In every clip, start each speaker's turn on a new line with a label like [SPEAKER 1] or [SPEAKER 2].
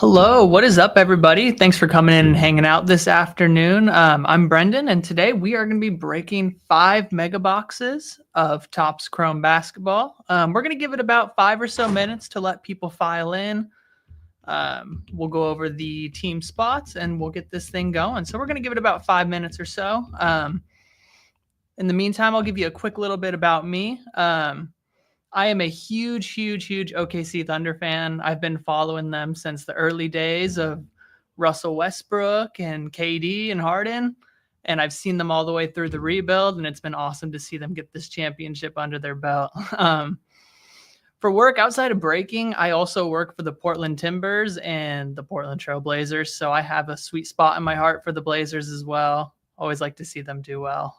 [SPEAKER 1] Hello, what is up, everybody? Thanks for coming in and hanging out this afternoon. I'm Brenden, and today we are going to be breaking 5 mega boxes of Topps Chrome basketball. We're going to give it about 5 or so minutes to let people file in. We'll go over the team spots and we'll get this thing going. So we're going to give it about 5 minutes or so. In the meantime, I'll give you a quick little bit about me. I am a huge OKC Thunder fan. I've been following them since the early days of Russell Westbrook and KD and Harden, and I've seen them all the way through the rebuild, and it's been awesome to see them get this championship under their belt. For work outside of breaking, I also work for the Portland Timbers and the Portland Trail Blazers, so I have a sweet spot in my heart for the Blazers as well. Always like to see them do well.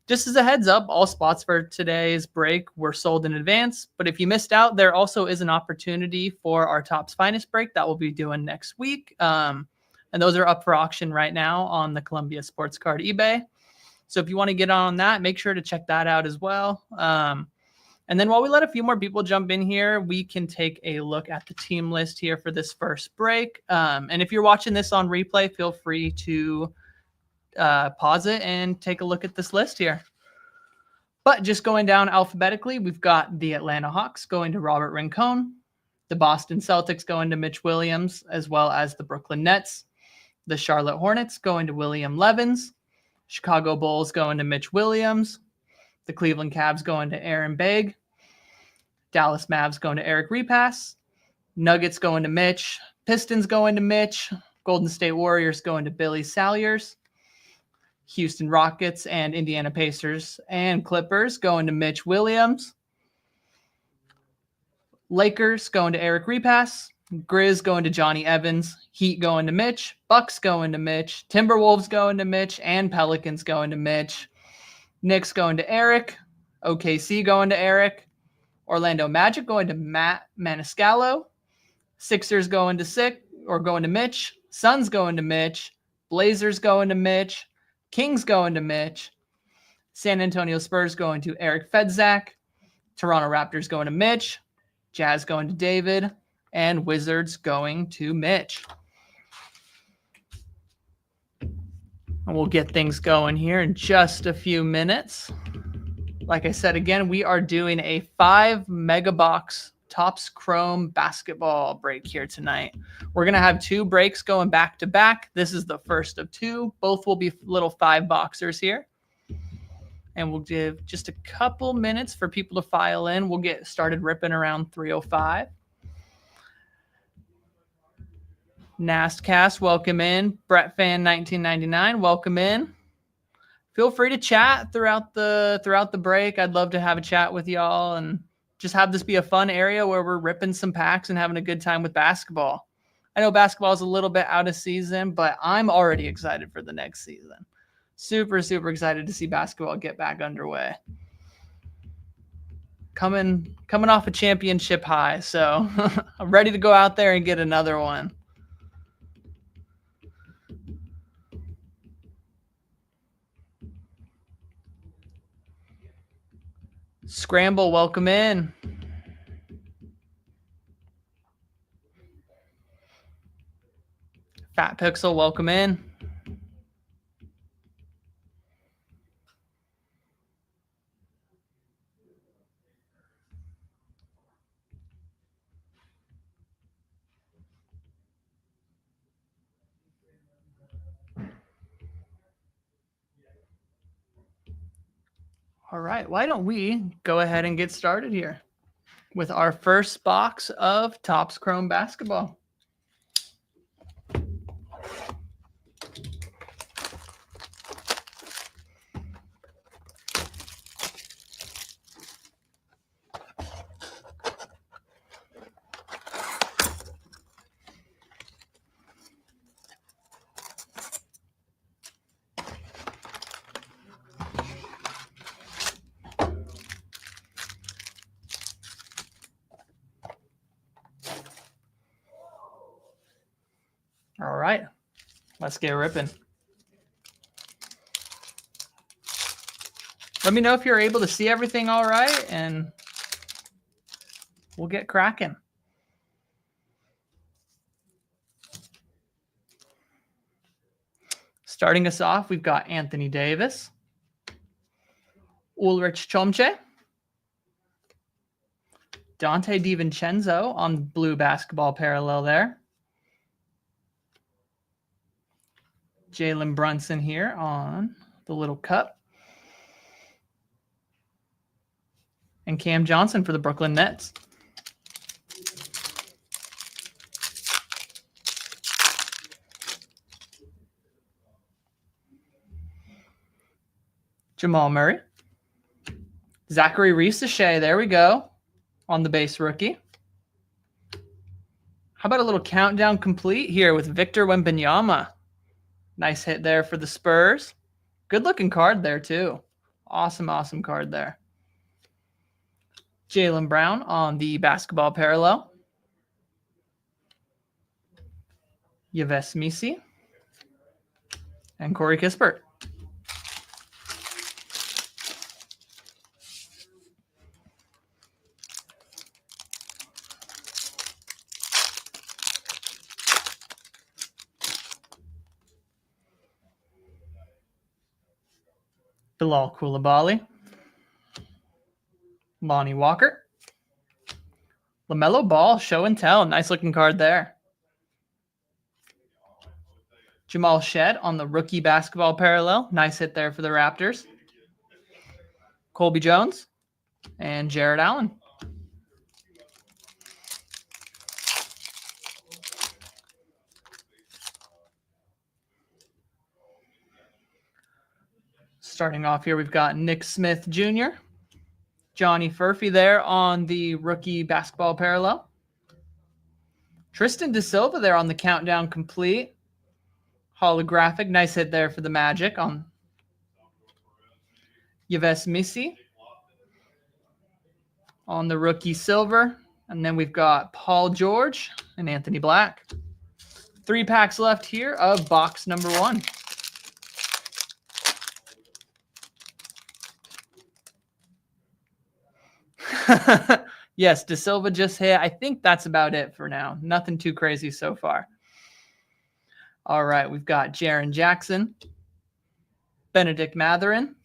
[SPEAKER 1] Just as a heads up, all spots for today's break were sold in advance, but if you missed out, there also is an opportunity for our Topps Finest break that we'll be doing next week. And those are up for auction right now on the Columbia Sports Card eBay. So if you want to get on that, make sure to check that out as well. And then while we let a few more people jump in here, we can take a look at the team list here for this first break. And if you're watching this on replay, feel free to pause it and take a look at this list here. But just going down alphabetically, we've got the Atlanta Hawks going to Robert Rincon, the Boston Celtics going to Mitch Williams, as well as the Brooklyn Nets, the Charlotte Hornets going to William Levins, Chicago Bulls going to Mitch Williams, the Cleveland Cavs going to Aaron Baig, Dallas Mavs going to Eric Repass, Nuggets going to Mitch, Pistons going to Mitch, Golden State Warriors going to Billy Salyers, Houston Rockets and Indiana Pacers and Clippers going to Mitch Williams. Lakers going to Eric Repass. Grizz going to Johnny Evans. Heat going to Mitch. Bucks going to Mitch. Timberwolves going to Mitch. And Pelicans going to Mitch. Knicks going to Eric. OKC going to Eric. Orlando Magic going to Matt Maniscalco. Sixers going to Mitch. Suns going to Mitch. Blazers going to Mitch. Kings going to Mitch, San Antonio Spurs going to Eric Fedzak, Toronto Raptors going to Mitch, Jazz going to David, and Wizards going to Mitch. And we'll get things going here in just a few minutes. Like I said, again, we are doing a 5 mega box Topps Chrome basketball break here tonight. We're going to have 2 breaks going back to back. This is the first of 2. Both will be little 5 boxers here. And we'll give just a couple minutes for people to file in. We'll get started ripping around 3:05. Nastcast, welcome in. Brett Fan 1999, welcome in. Feel free to chat throughout the break. I'd love to have a chat with y'all and just have this be a fun area where we're ripping some packs and having a good time with basketball. I know basketball is a little bit out of season, but I'm already excited for the next season. Super excited to see basketball get back underway. Coming off a championship high, so I'm ready to go out there and get another one. Scramble, welcome in. Fat Pixel, welcome in. All right, why don't we go ahead and get started here with our first box of Topps Chrome basketball. All right, let's get ripping. Let me know if you're able to see everything all right, and we'll get cracking. Starting us off, we've got Anthony Davis, Ulrich Chomche, Dante DiVincenzo on the blue basketball parallel there. Jalen Brunson here on the little cup. And Cam Johnson for the Brooklyn Nets. Jamal Murray. Zachary Reese-Shea, there we go, on the base rookie. How about a little countdown complete here with Victor Wembanyama? Nice hit there for the Spurs. Good looking card there too. Awesome, awesome card there. Jaylen Brown on the basketball parallel. Yves Missi. And Corey Kispert. Bilal Coulibaly. Lonnie Walker. LaMelo Ball, show and tell. Nice looking card there. Jamal Shed on the rookie basketball parallel. Nice hit there for the Raptors. Colby Jones and Jared Allen. Starting off here, we've got Nick Smith Jr., Johnny Furphy there on the rookie basketball parallel. Tristan Da Silva there on the countdown complete. Holographic, nice hit there for the Magic on Yves Missi on the rookie silver. And then we've got Paul George and Anthony Black. 3 packs left here of box number 1. Yes, Da Silva just hit. I think that's about it for now. Nothing too crazy so far. All right, we've got Jaren Jackson, Benedict Mathurin,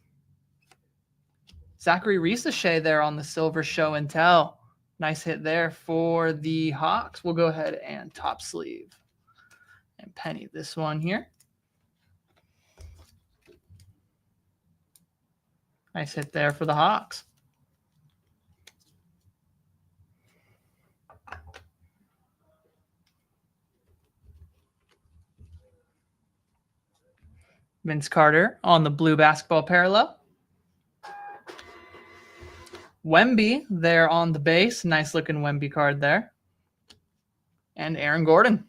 [SPEAKER 1] Zachary Reese-Shea there on the silver show and tell. Nice hit there for the Hawks. We'll go ahead and top sleeve and penny this one here. Nice hit there for the Hawks. Vince Carter on the blue basketball parallel. Wemby there on the base. Nice looking Wemby card there. And Aaron Gordon.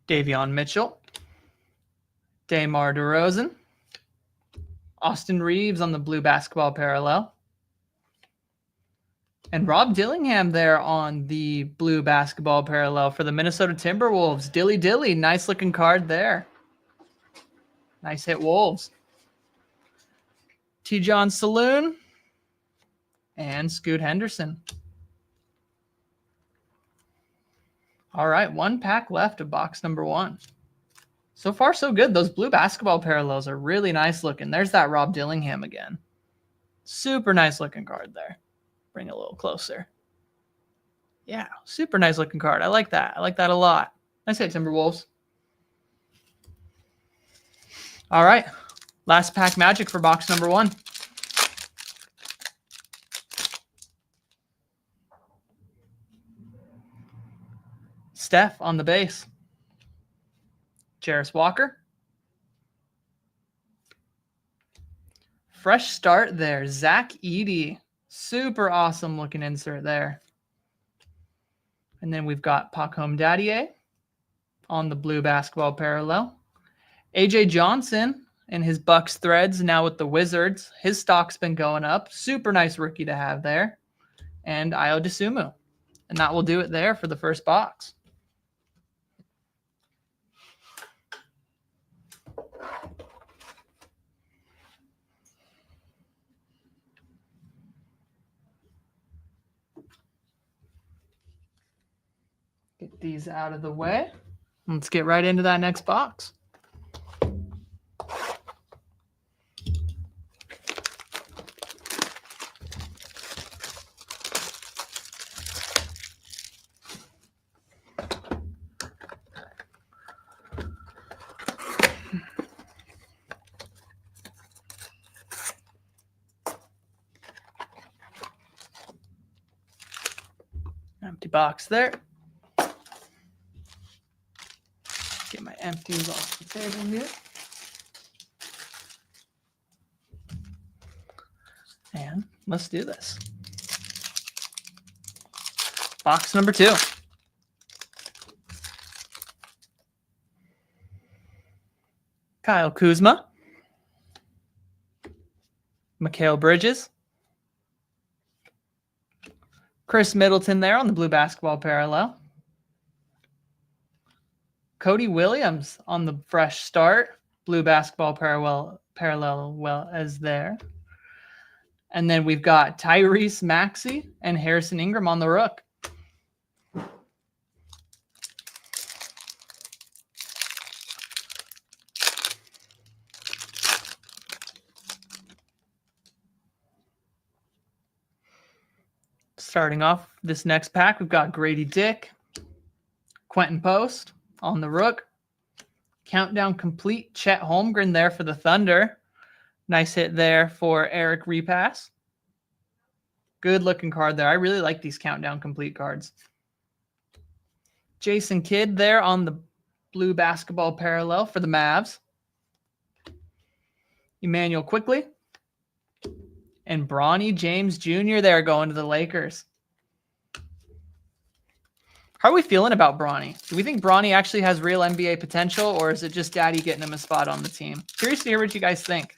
[SPEAKER 1] Davion Mitchell. DeMar DeRozan. Austin Reeves on the blue basketball parallel. And Rob Dillingham there on the blue basketball parallel for the Minnesota Timberwolves. Dilly, nice looking card there. Nice hit, Wolves. T. Saloon and Scoot Henderson. All right, 1 pack left of box number 1. So far, so good. Those blue basketball parallels are really nice looking. There's that Rob Dillingham again. Super nice looking card there. Bring it a little closer. Yeah, super nice looking card. I like that. I like that a lot. Nice hit, Timberwolves. All right, last pack magic for box number 1. Steph on the base. Jarris Walker. Fresh start there. Zach Edey. Super awesome looking insert there. And then we've got Pacome Dadier on the blue basketball parallel. AJ Johnson and his Bucks threads now with the Wizards. His stock's been going up. Super nice rookie to have there. And Ayo Dosunmu. And that will do it there for the first box. Get these out of the way. Let's get right into that next box. Empty box there. Get my empties off the table here. And let's do this. Box number 2. Kyle Kuzma. Mikal Bridges. Chris Middleton there on the blue basketball parallel. Cody Williams on the fresh start. Blue basketball parallel well as there. And then we've got Tyrese Maxey and Harrison Ingram on the rook. Starting off this next pack, we've got Grady Dick, Quentin Post on the rook. Countdown complete. Chet Holmgren there for the Thunder. Nice hit there for Eric Repass. Good looking card there. I really like these countdown complete cards. Jason Kidd there on the blue basketball parallel for the Mavs. Emmanuel Quickley. And Bronny James Jr. there going to the Lakers. How are we feeling about Bronny? Do we think Bronny actually has real NBA potential, or is it just Daddy getting him a spot on the team? Curious to hear what you guys think.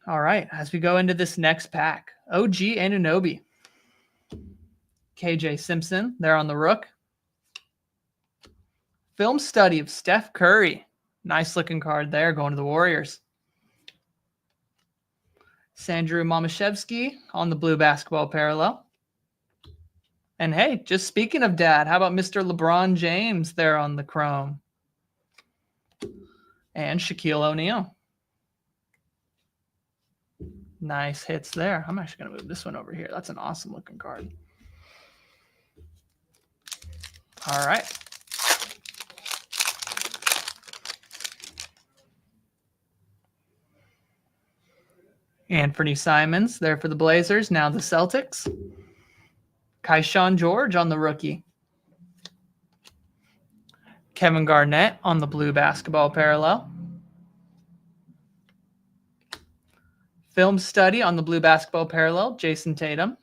[SPEAKER 1] All right, as we go into this next pack, OG Anunoby. KJ Simpson there on the rook. Film study of Steph Curry. Nice looking card there going to the Warriors. Sandru Momashevsky on the blue basketball parallel. And hey, just speaking of dad, how about Mr. LeBron James there on the chrome? And Shaquille O'Neal. Nice hits there. I'm actually going to move this one over here. That's an awesome looking card. All right. Anthony Simons there for the Blazers. Now the Celtics. Keyshawn George on the rookie. Kevin Garnett on the blue basketball parallel. Film study on the blue basketball parallel. Jason Tatum.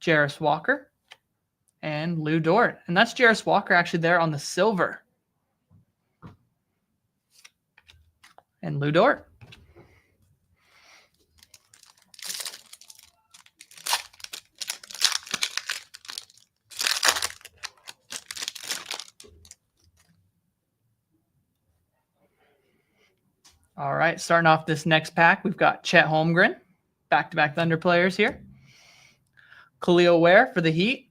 [SPEAKER 1] Jarris Walker. And Lou Dort. And that's Jarris Walker actually there on the silver. And Lou Dort. All right, starting off this next pack, we've got Chet Holmgren, back-to-back Thunder players here. Khalil Ware for the Heat.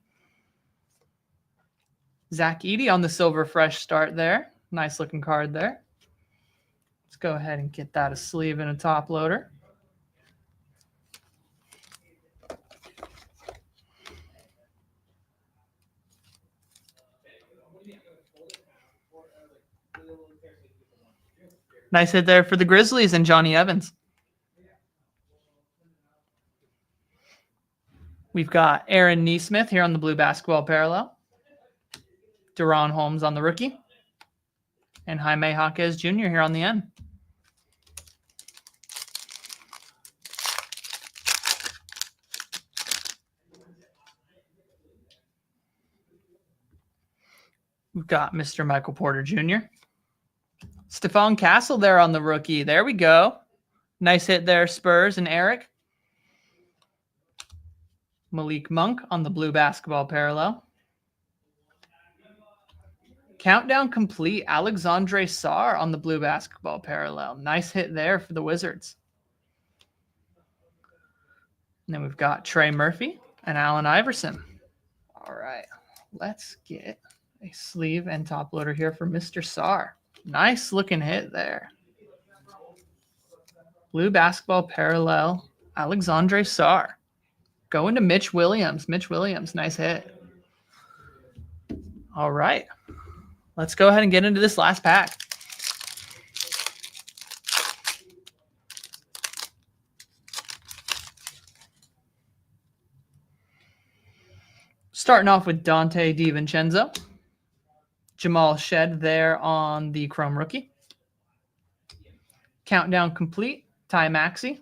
[SPEAKER 1] Zach Edey on the silver fresh start there. Nice looking card there. Let's go ahead and get that a sleeve and a top loader. Nice hit there for the Grizzlies and Johnny Evans. We've got Aaron Nesmith here on the blue basketball parallel. Deron Holmes on the rookie. And Jaime Jaquez Jr. here on the end. We've got Mr. Michael Porter Jr. Stephon Castle there on the rookie. There we go. Nice hit there, Spurs and Eric. Malik Monk on the blue basketball parallel. Countdown complete. Alexandre Sarr on the blue basketball parallel. Nice hit there for the Wizards. And then we've got Trey Murphy and Allen Iverson. All right, let's get a sleeve and top loader here for Mr. Sarr. Nice looking hit there. Blue basketball parallel, Alexandre Sarr. Going to Mitch Williams. Mitch Williams, nice hit. All right, let's go ahead and get into this last pack. Starting off with Dante DiVincenzo. Jamal Shed there on the Chrome rookie. Countdown complete. Ty Maxey.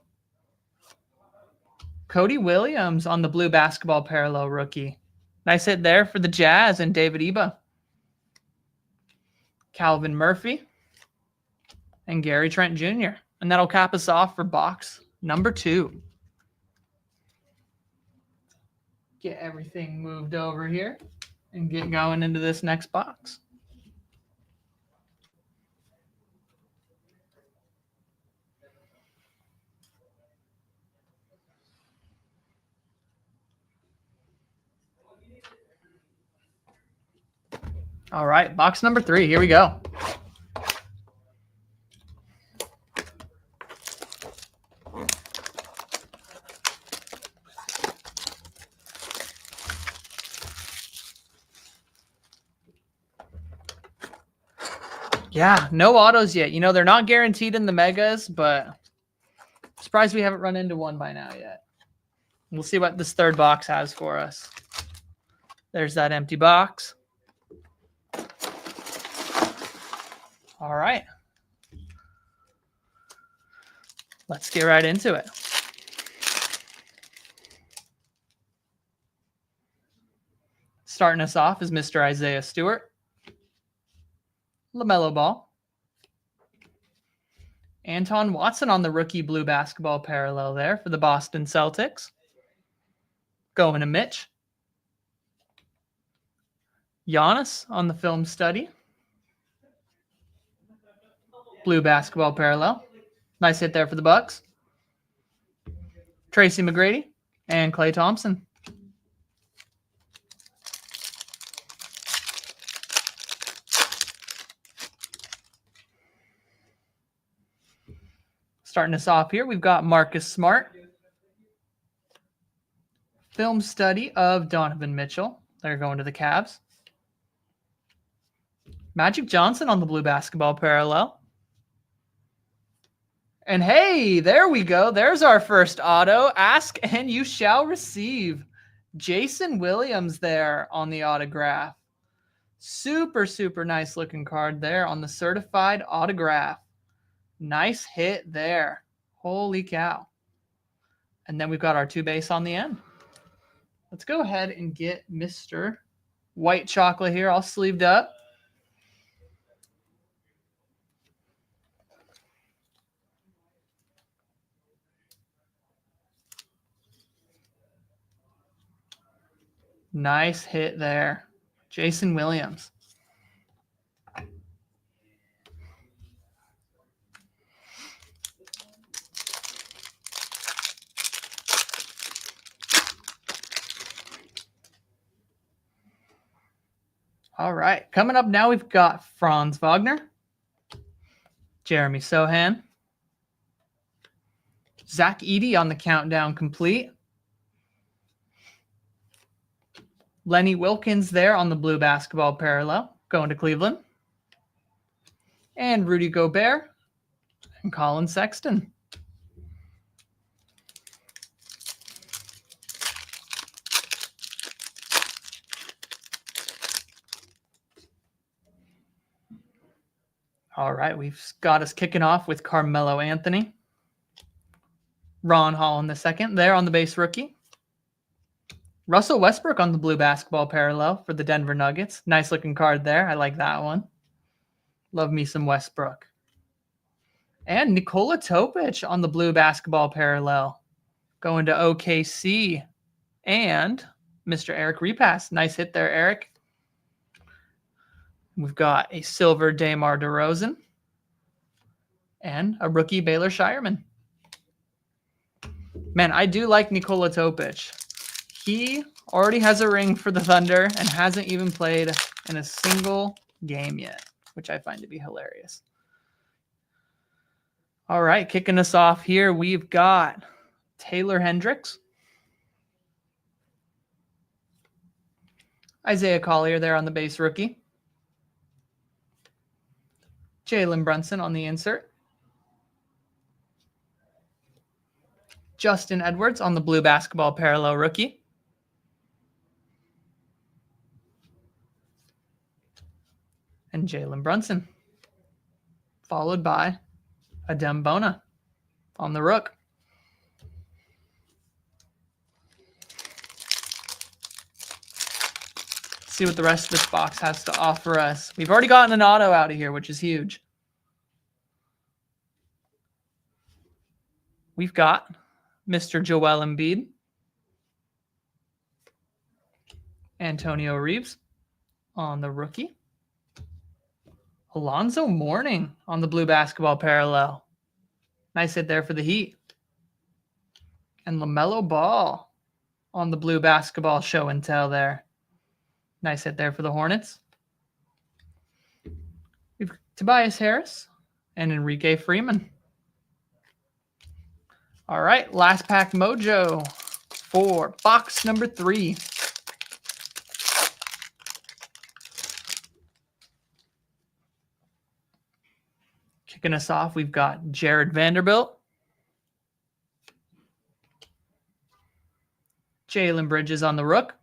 [SPEAKER 1] Cody Williams on the blue basketball parallel rookie. Nice hit there for the Jazz and David Eba. Calvin Murphy and Gary Trent Jr. And that'll cap us off for box number 2. Get everything moved over here and get going into this next box. All right, box number 3. Here we go. Yeah, no autos yet. You know, they're not guaranteed in the megas, but surprised we haven't run into one by now yet. We'll see what this third box has for us. There's that empty box. All right. Let's get right into it. Starting us off is Mr. Isaiah Stewart. LaMelo Ball. Anton Watson on the rookie blue basketball parallel there for the Boston Celtics. Going to Mitch. Giannis on the film study. Blue basketball parallel. Nice hit there for the Bucks. Tracy McGrady and Klay Thompson. Starting us off here, we've got Marcus Smart. Film study of Donovan Mitchell. They're going to the Cavs. Magic Johnson on the blue basketball parallel. And hey, there we go. There's our first auto. Ask and you shall receive. Jason Williams there on the autograph. Super, super nice looking card there on the certified autograph. Nice hit there. Holy cow. And then we've got our 2 base on the end. Let's go ahead and get Mr. White Chocolate here all sleeved up. Nice hit there. Jason Williams. All right. Coming up now, we've got Franz Wagner, Jeremy Sohan, Zach Edey on the countdown complete. Lenny Wilkins there on the blue basketball parallel, going to Cleveland. And Rudy Gobert and Colin Sexton. All right, we've got us kicking off with Carmelo Anthony. Ron Holland II there on the base rookie. Russell Westbrook on the blue basketball parallel for the Denver Nuggets. Nice looking card there. I like that one. Love me some Westbrook. And Nikola Topic on the blue basketball parallel. Going to OKC. And Mr. Eric Repass. Nice hit there, Eric. We've got a silver DeMar DeRozan. And a rookie Baylor Shireman. Man, I do like Nikola Topic. He already has a ring for the Thunder and hasn't even played in a single game yet, which I find to be hilarious. All right, kicking us off here, we've got Taylor Hendricks. Isaiah Collier there on the base rookie. Jalen Brunson on the insert. Justin Edwards on the blue basketball parallel rookie. And Jalen Brunson, followed by Adem Bona on the rook. Let's see what the rest of this box has to offer us. We've already gotten an auto out of here, which is huge. We've got Mr. Joel Embiid, Antonio Reeves on the rookie, Alonzo Mourning on the blue basketball parallel. Nice hit there for the Heat. And LaMelo Ball on the blue basketball show and tell there. Nice hit there for the Hornets. We've Tobias Harris and Enrique Freeman. All right, last pack mojo for box number 3. Kicking us off, we've got Jared Vanderbilt, Jalen Bridges on the rook,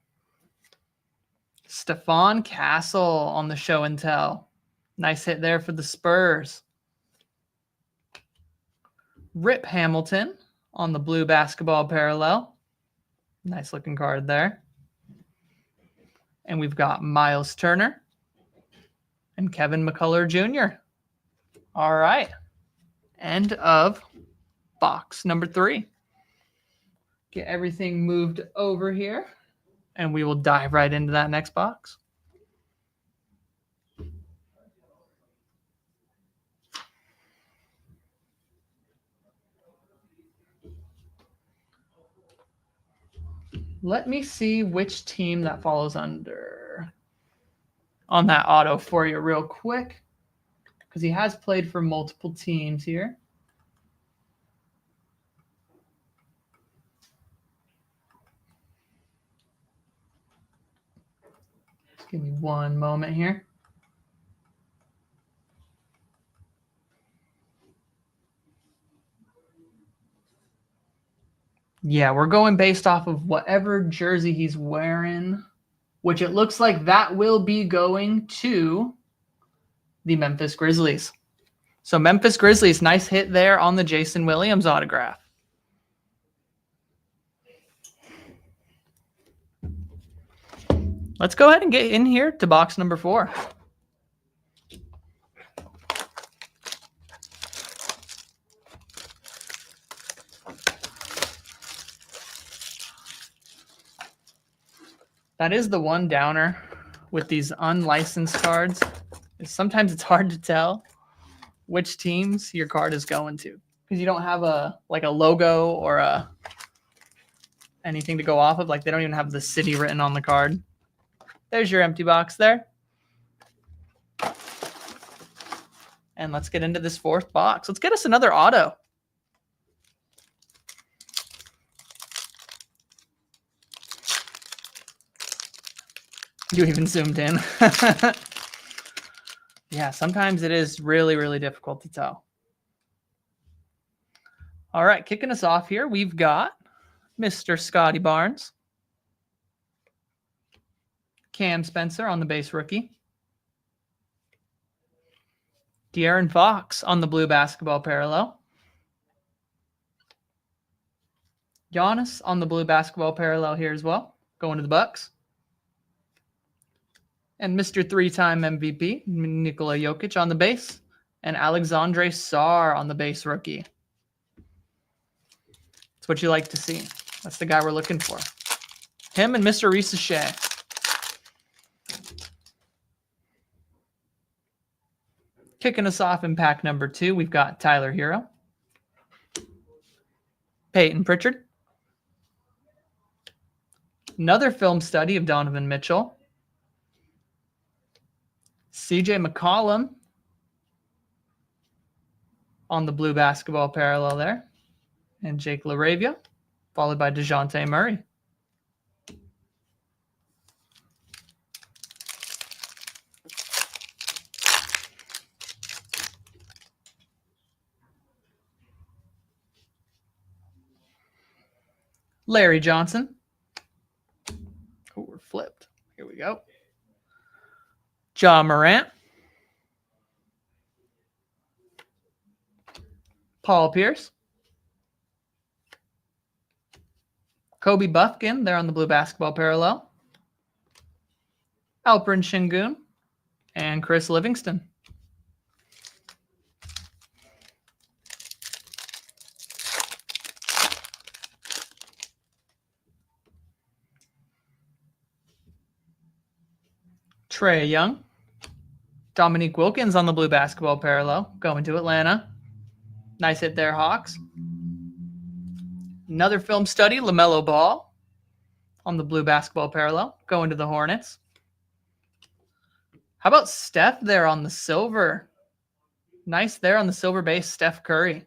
[SPEAKER 1] Stephon Castle on the show and tell. Nice hit there for the Spurs. Rip Hamilton on the blue basketball parallel. Nice looking card there. And we've got Miles Turner and Kevin McCullough Jr. All right. End of box number 3. Get everything moved over here, and we will dive right into that next box. Let me see which team that follows under on that auto for you real quick, because he has played for multiple teams here. Just give me one moment here. Yeah, we're going based off of whatever jersey he's wearing, which it looks like that will be going to the Memphis Grizzlies. So Memphis Grizzlies, nice hit there on the Jason Williams autograph. Let's go ahead and get in here to box number 4. That is the one downer with these unlicensed cards. Sometimes it's hard to tell which teams your card is going to, because you don't have a logo or anything to go off of. Like, they don't even have the city written on the card. There's your empty box there. And let's get into this 4th box. Let's get us another auto. You even zoomed in. Yeah, sometimes it is really, really difficult to tell. All right, kicking us off here, we've got Mr. Scotty Barnes, Cam Spencer on the base rookie, De'Aaron Fox on the blue basketball parallel, Giannis on the blue basketball parallel here as well, going to the Bucks. And Mr. 3-time MVP, Nikola Jokic on the base, and Alexandre Sarr on the base rookie. That's what you like to see. That's the guy we're looking for. Him and Mr. Ricochet. Kicking us off in pack number 2, we've got Tyler Hero, Peyton Pritchard Another film study of Donovan Mitchell. CJ McCollum on the blue basketball parallel there. And Jake LaRavia, followed by DeJounte Murray. Larry Johnson. Oh, we're flipped. Here we go. Ja Morant. Paul Pierce. Kobe Buffkin there on the blue basketball parallel. Alperen Şengün and Chris Livingston. Trae Young. Dominique Wilkins on the blue basketball parallel, going to Atlanta. Nice hit there, Hawks. Another film study, LaMelo Ball on the blue basketball parallel, going to the Hornets. How about Steph there on the silver? Nice there on the silver base, Steph Curry.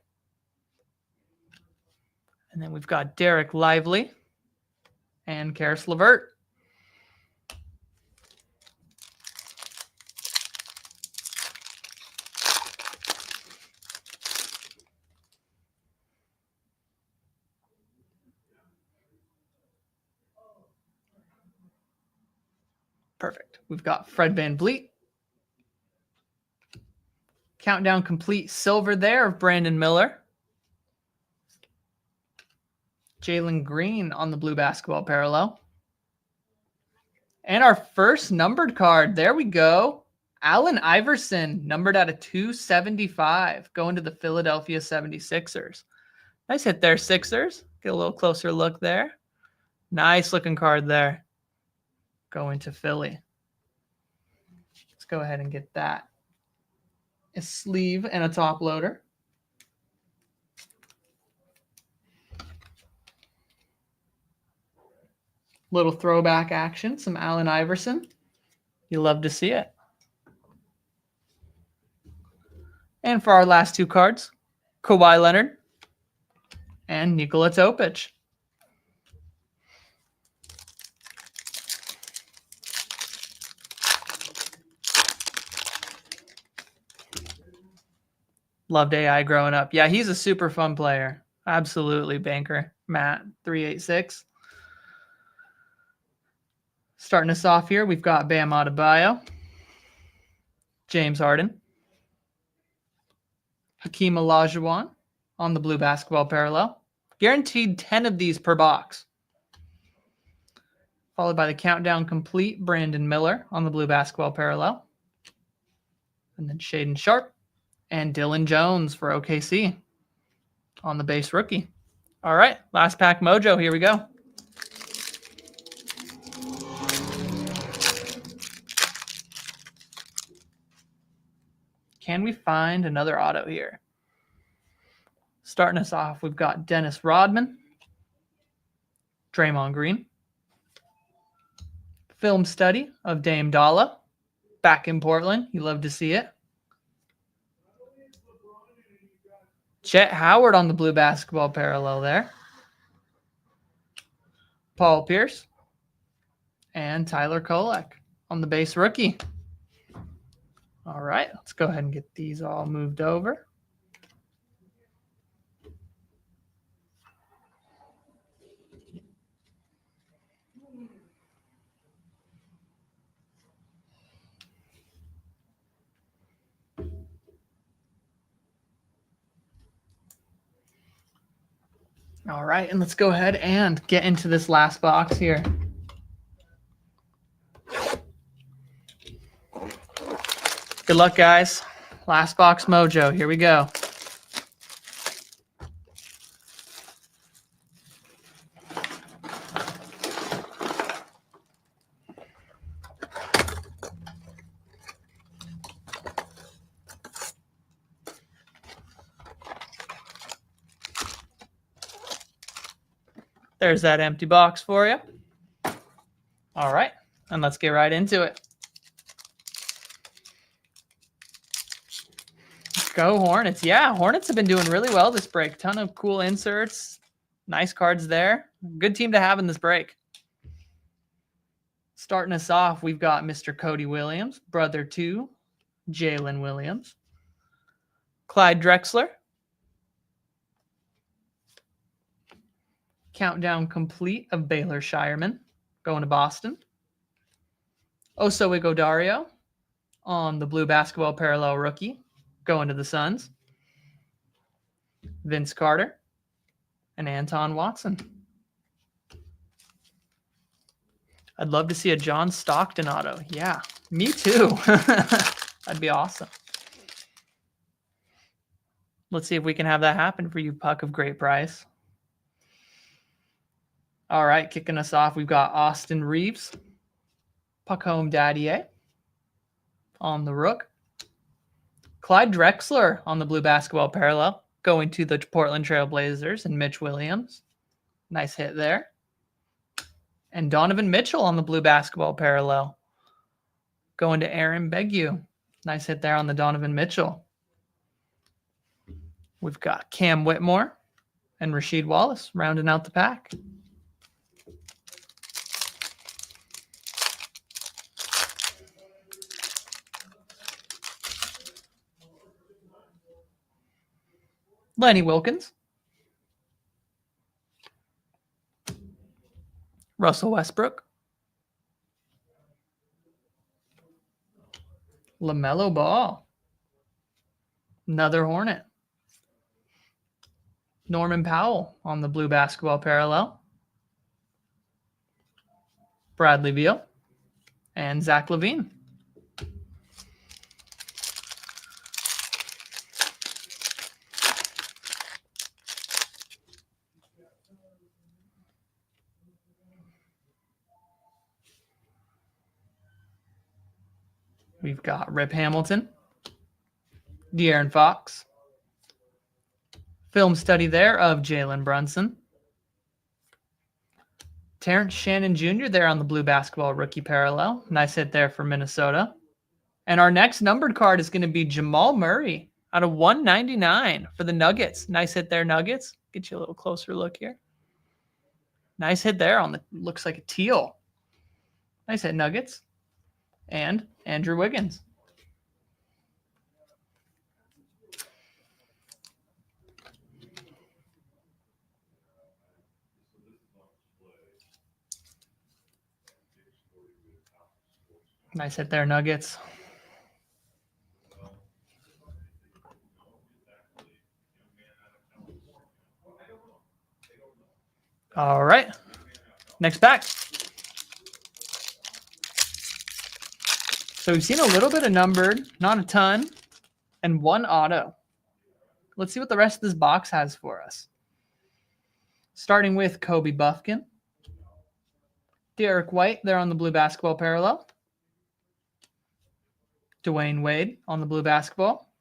[SPEAKER 1] And then we've got Derek Lively and Karis LeVert. Perfect. We've got Fred VanVleet. Countdown complete silver there of Brandon Miller. Jalen Green on the blue basketball parallel. And our first numbered card. There we go. Allen Iverson, numbered out of 275, going to the Philadelphia 76ers. Nice hit there, Sixers. Get a little closer look there. Nice looking card there. Going to Philly. Let's go ahead and get that. A sleeve and a top loader. Little throwback action, some Allen Iverson. You love to see it. And for our last two cards, Kawhi Leonard and Nikola Topic. Loved AI growing up. Yeah, he's a super fun player. Absolutely, banker. Matt, 386. Starting us off here, we've got Bam Adebayo, James Harden, Hakeem Olajuwon on the blue basketball parallel. Guaranteed 10 of these per box. Followed by the countdown complete, Brandon Miller on the blue basketball parallel. And then Shaedon Sharpe and Dylan Jones for OKC on the base rookie. All right, last pack mojo. Here we go. Can we find another auto here? Starting us off, we've got Dennis Rodman, Draymond Green, film study of Dame Dalla, back in Portland. You love to see it. Chet Howard on the blue basketball parallel there. Paul Pierce and Tyler Kolek on the base rookie. All right, let's go ahead and get these all moved over. All right, and let's go ahead and get into this last box here. Good luck, guys. Last box mojo. Here we go. There's that empty box for you. All right, and let's get right into it. Go Hornets. Yeah, Hornets have been doing really well this break. Ton of cool inserts. Nice cards there. Good team to have in this break. Starting us off, we've got Mr. Cody Williams, brother to Jalen Williams. Clyde Drexler. Countdown complete of Baylor Shireman going to Boston. Oso Ighodaro on the blue basketball parallel rookie going to the Suns. Vince Carter and Anton Watson. I'd love to see a John Stockton auto. Yeah, me too. That'd be awesome. Let's see if we can have that happen for you, Puck of great price. All right, kicking us off, we've got Austin Reeves, Puck Home Daddy on the rook. Clyde Drexler on the blue basketball parallel, going to the Portland Trail Blazers, and Mitch Williams. Nice hit there. And Donovan Mitchell on the blue basketball parallel, going to Aaron Begue. Nice hit there on the Donovan Mitchell. We've got Cam Whitmore and Rasheed Wallace rounding out the pack. Lenny Wilkins. Russell Westbrook. LaMelo Ball. Another Hornet. Norman Powell on the blue basketball parallel. Bradley Beal and Zach LaVine. We've got Rip Hamilton, De'Aaron Fox, film study there of Jalen Brunson, Terrence Shannon Jr. there on the blue basketball rookie parallel. Nice hit there for Minnesota. And our next numbered card is going to be Jamal Murray out of 199 for the Nuggets. Nice hit there, Nuggets. Get you a little closer look here. Nice hit there on the, looks like a teal. Nice hit, Nuggets. And Andrew Wiggins. Nice hit there, Nuggets. All right. Next pack. So we've seen a little bit of numbered, not a ton, and one auto. Let's see what the rest of this box has for us. Starting with Kobe Buffkin. Derek White there on the blue basketball parallel. Dwayne Wade on the blue basketball.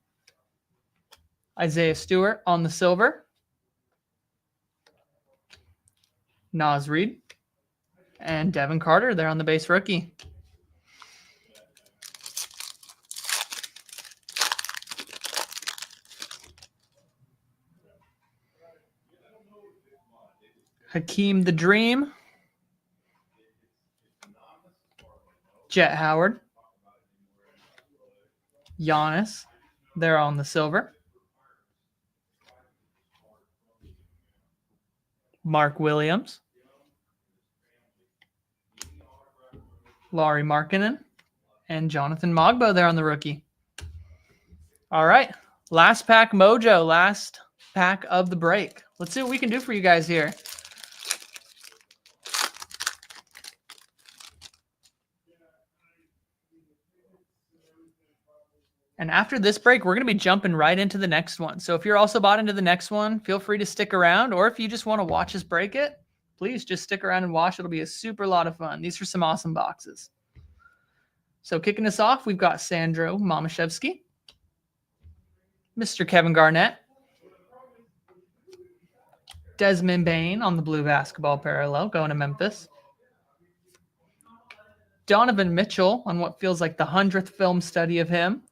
[SPEAKER 1] Isaiah Stewart on the silver. Naz Reid. And Devin Carter there on the base rookie. Hakeem the Dream. Jet Howard. Giannis there on the silver. Mark Williams. Lauri Markkanen. And Jonathan Mogbo there on the rookie. All right. Last pack mojo. Last pack of the break. Let's see what we can do for you guys here. And after this break, we're going to be jumping right into the next one. So if you're also bought into the next one, feel free to stick around. Or if you just want to watch us break it, please just stick around and watch. It'll be a super lot of fun. These are some awesome boxes. So kicking us off, we've got Sandro Mamashevsky, Mr. Kevin Garnett, Desmond Bane on the blue basketball parallel going to Memphis, Donovan Mitchell on what feels like the 100th film study of him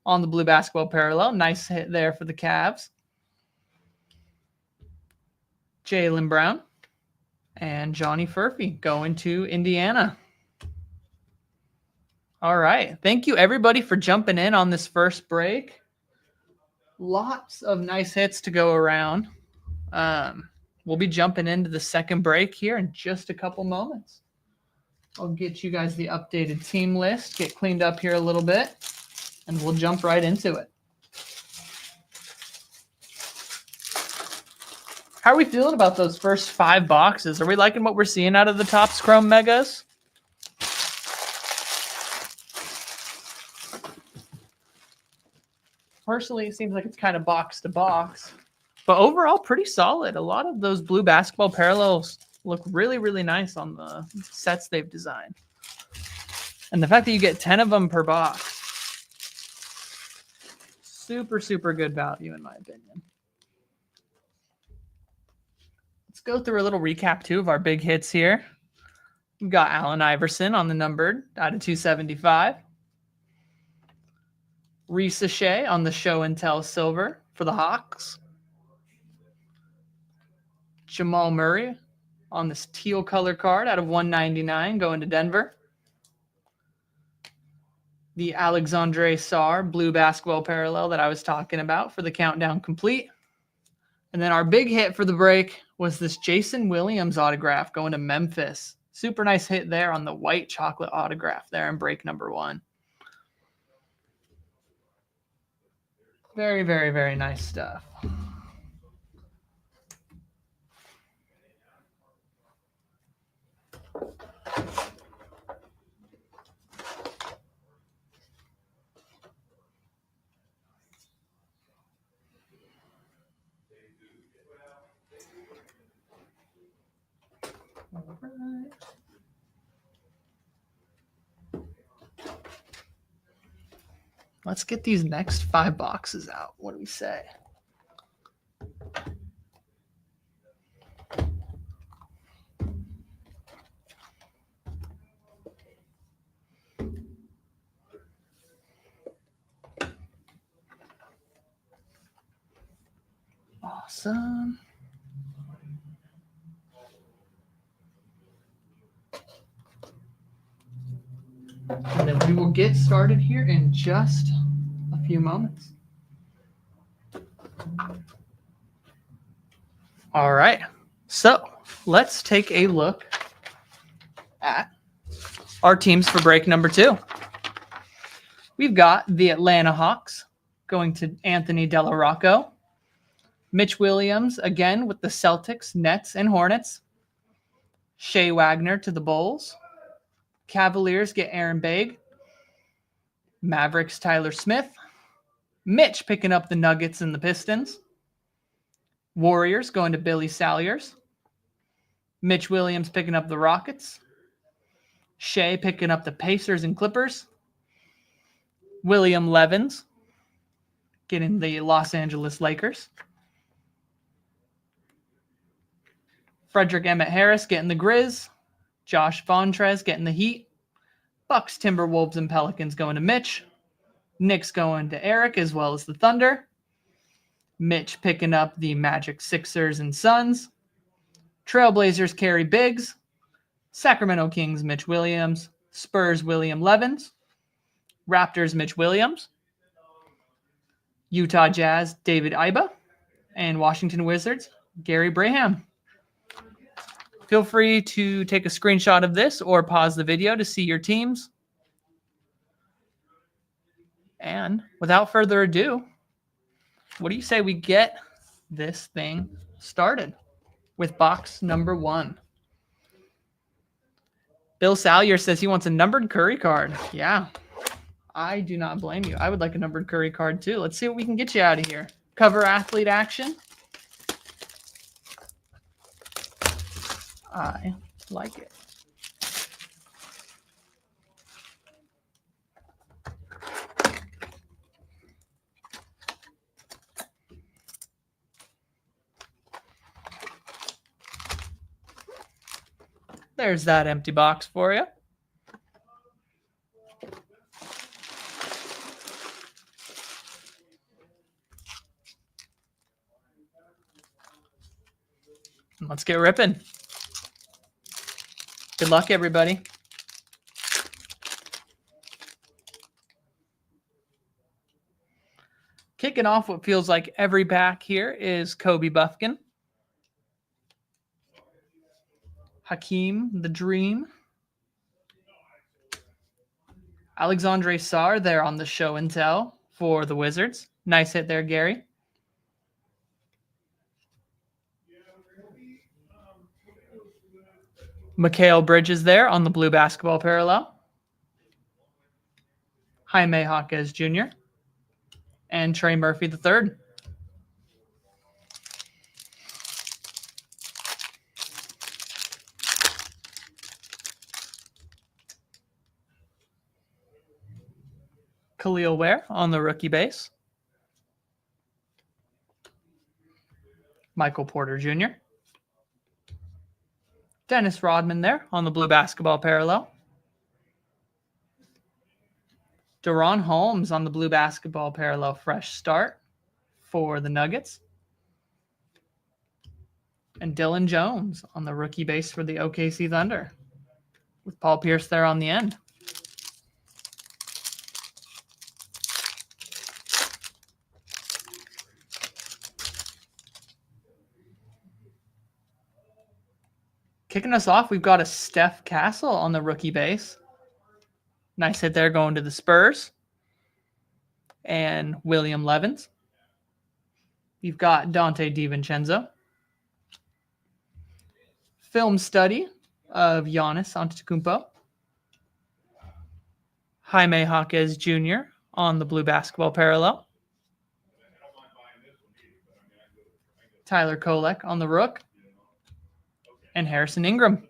[SPEAKER 1] on the blue basketball parallel. Nice hit there for the Cavs. Jaylen Brown and Johnny Furphy going to Indiana. All right. Thank you, everybody, for jumping in on this first break. Lots of nice hits to go around. We'll be jumping into the second break here in just a couple moments. I'll get you guys the updated team list, get cleaned up here a little bit, and we'll jump right into it. How are we feeling about those first 5 boxes? Are we liking what we're seeing out of the Topps Chrome Megas? Personally, it seems like it's kind of box to box, but overall pretty solid. A lot of those blue basketball parallels look really, really nice on the sets they've designed. And the fact that you get 10 of them per box, super, super good value in my opinion. Let's go through a little recap too of our big hits here. We've got Allen Iverson on the numbered out of 275. Risa Shea on the show and tell silver for the Hawks. Jamal Murray on this teal color card out of 199 going to Denver. The Alexandre Sarr blue basketball parallel that I was talking about for the countdown complete. And then our big hit for the break was this Jason Williams autograph going to Memphis. Super nice hit there on the white chocolate autograph there in break number 1. Very, very, very nice stuff. All right. Let's get these next 5 boxes out. What do we say? Awesome. And then we will get started here in just a few moments. All right. So let's take a look at our teams for break number 2. We've got the Atlanta Hawks going to Anthony Delarocco. Mitch Williams again with the Celtics, Nets, and Hornets. Shea Wagner to the Bulls. Cavaliers get Aaron Baig. Mavericks, Tyler Smith. Mitch picking up the Nuggets and the Pistons. Warriors going to Billy Salyers. Mitch Williams picking up the Rockets. Shea picking up the Pacers and Clippers. William Levins getting the Los Angeles Lakers. Frederick Emmett Harris getting the Grizz. Josh Vontrez getting the Heat. Bucks, Timberwolves, and Pelicans going to Mitch. Knicks going to Eric as well as the Thunder. Mitch picking up the Magic, Sixers, and Suns. Trailblazers, Kerry Biggs. Sacramento Kings, Mitch Williams. Spurs, William Levins. Raptors, Mitch Williams. Utah Jazz, David Iba. And Washington Wizards, Gary Braham. Feel free to take a screenshot of this or pause the video to see your teams. And without further ado, what do you say we get this thing started with box number 1? Bill Salyer says he wants a numbered Curry card. Yeah, I do not blame you. I would like a numbered Curry card too. Let's see what we can get you out of here. Cover athlete action. I like it. There's that empty box for you. Let's get ripping. Good luck, everybody. Kicking off what feels like every pack here is Kobe Buffkin. Hakeem the Dream. Alexandre Sarr there on the show and tell for the Wizards. Nice hit there, Gary. Mikal Bridges there on the blue basketball parallel. Jaime Jaquez Jr. and Trey Murphy III. Khalil Ware on the rookie base. Michael Porter Jr. Dennis Rodman there on the blue basketball parallel. Deron Holmes on the blue basketball parallel fresh start for the Nuggets. And Dylan Jones on the rookie base for the OKC Thunder with Paul Pierce there on the end. Kicking us off, we've got a Steph Castle on the rookie base. Nice hit there going to the Spurs. And William Levins. You've got Dante DiVincenzo. Film study of Giannis Antetokounmpo. Jaime Jaquez Jr. on the blue basketball parallel. Tyler Kolek on the rook. And Harrison Ingram.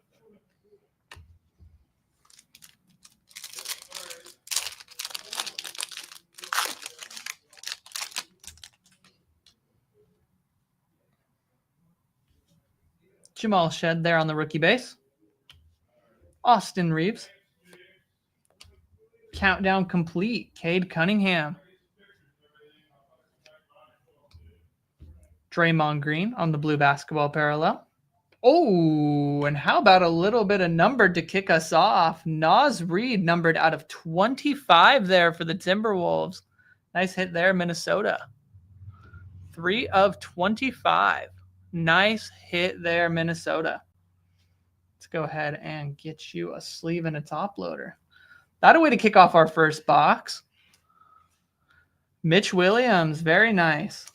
[SPEAKER 1] Jamal Shed there on the rookie base. Austin Reeves. Countdown complete. Cade Cunningham. Draymond Green on the blue basketball parallel. Oh, and how about a little bit of numbered to kick us off? Naz Reid numbered out of 25 there for the Timberwolves. Nice hit there, Minnesota. 3 of 25. Nice hit there, Minnesota. Let's go ahead and get you a sleeve and a top loader. That a way to kick off our first box. Mitch Williams, very nice.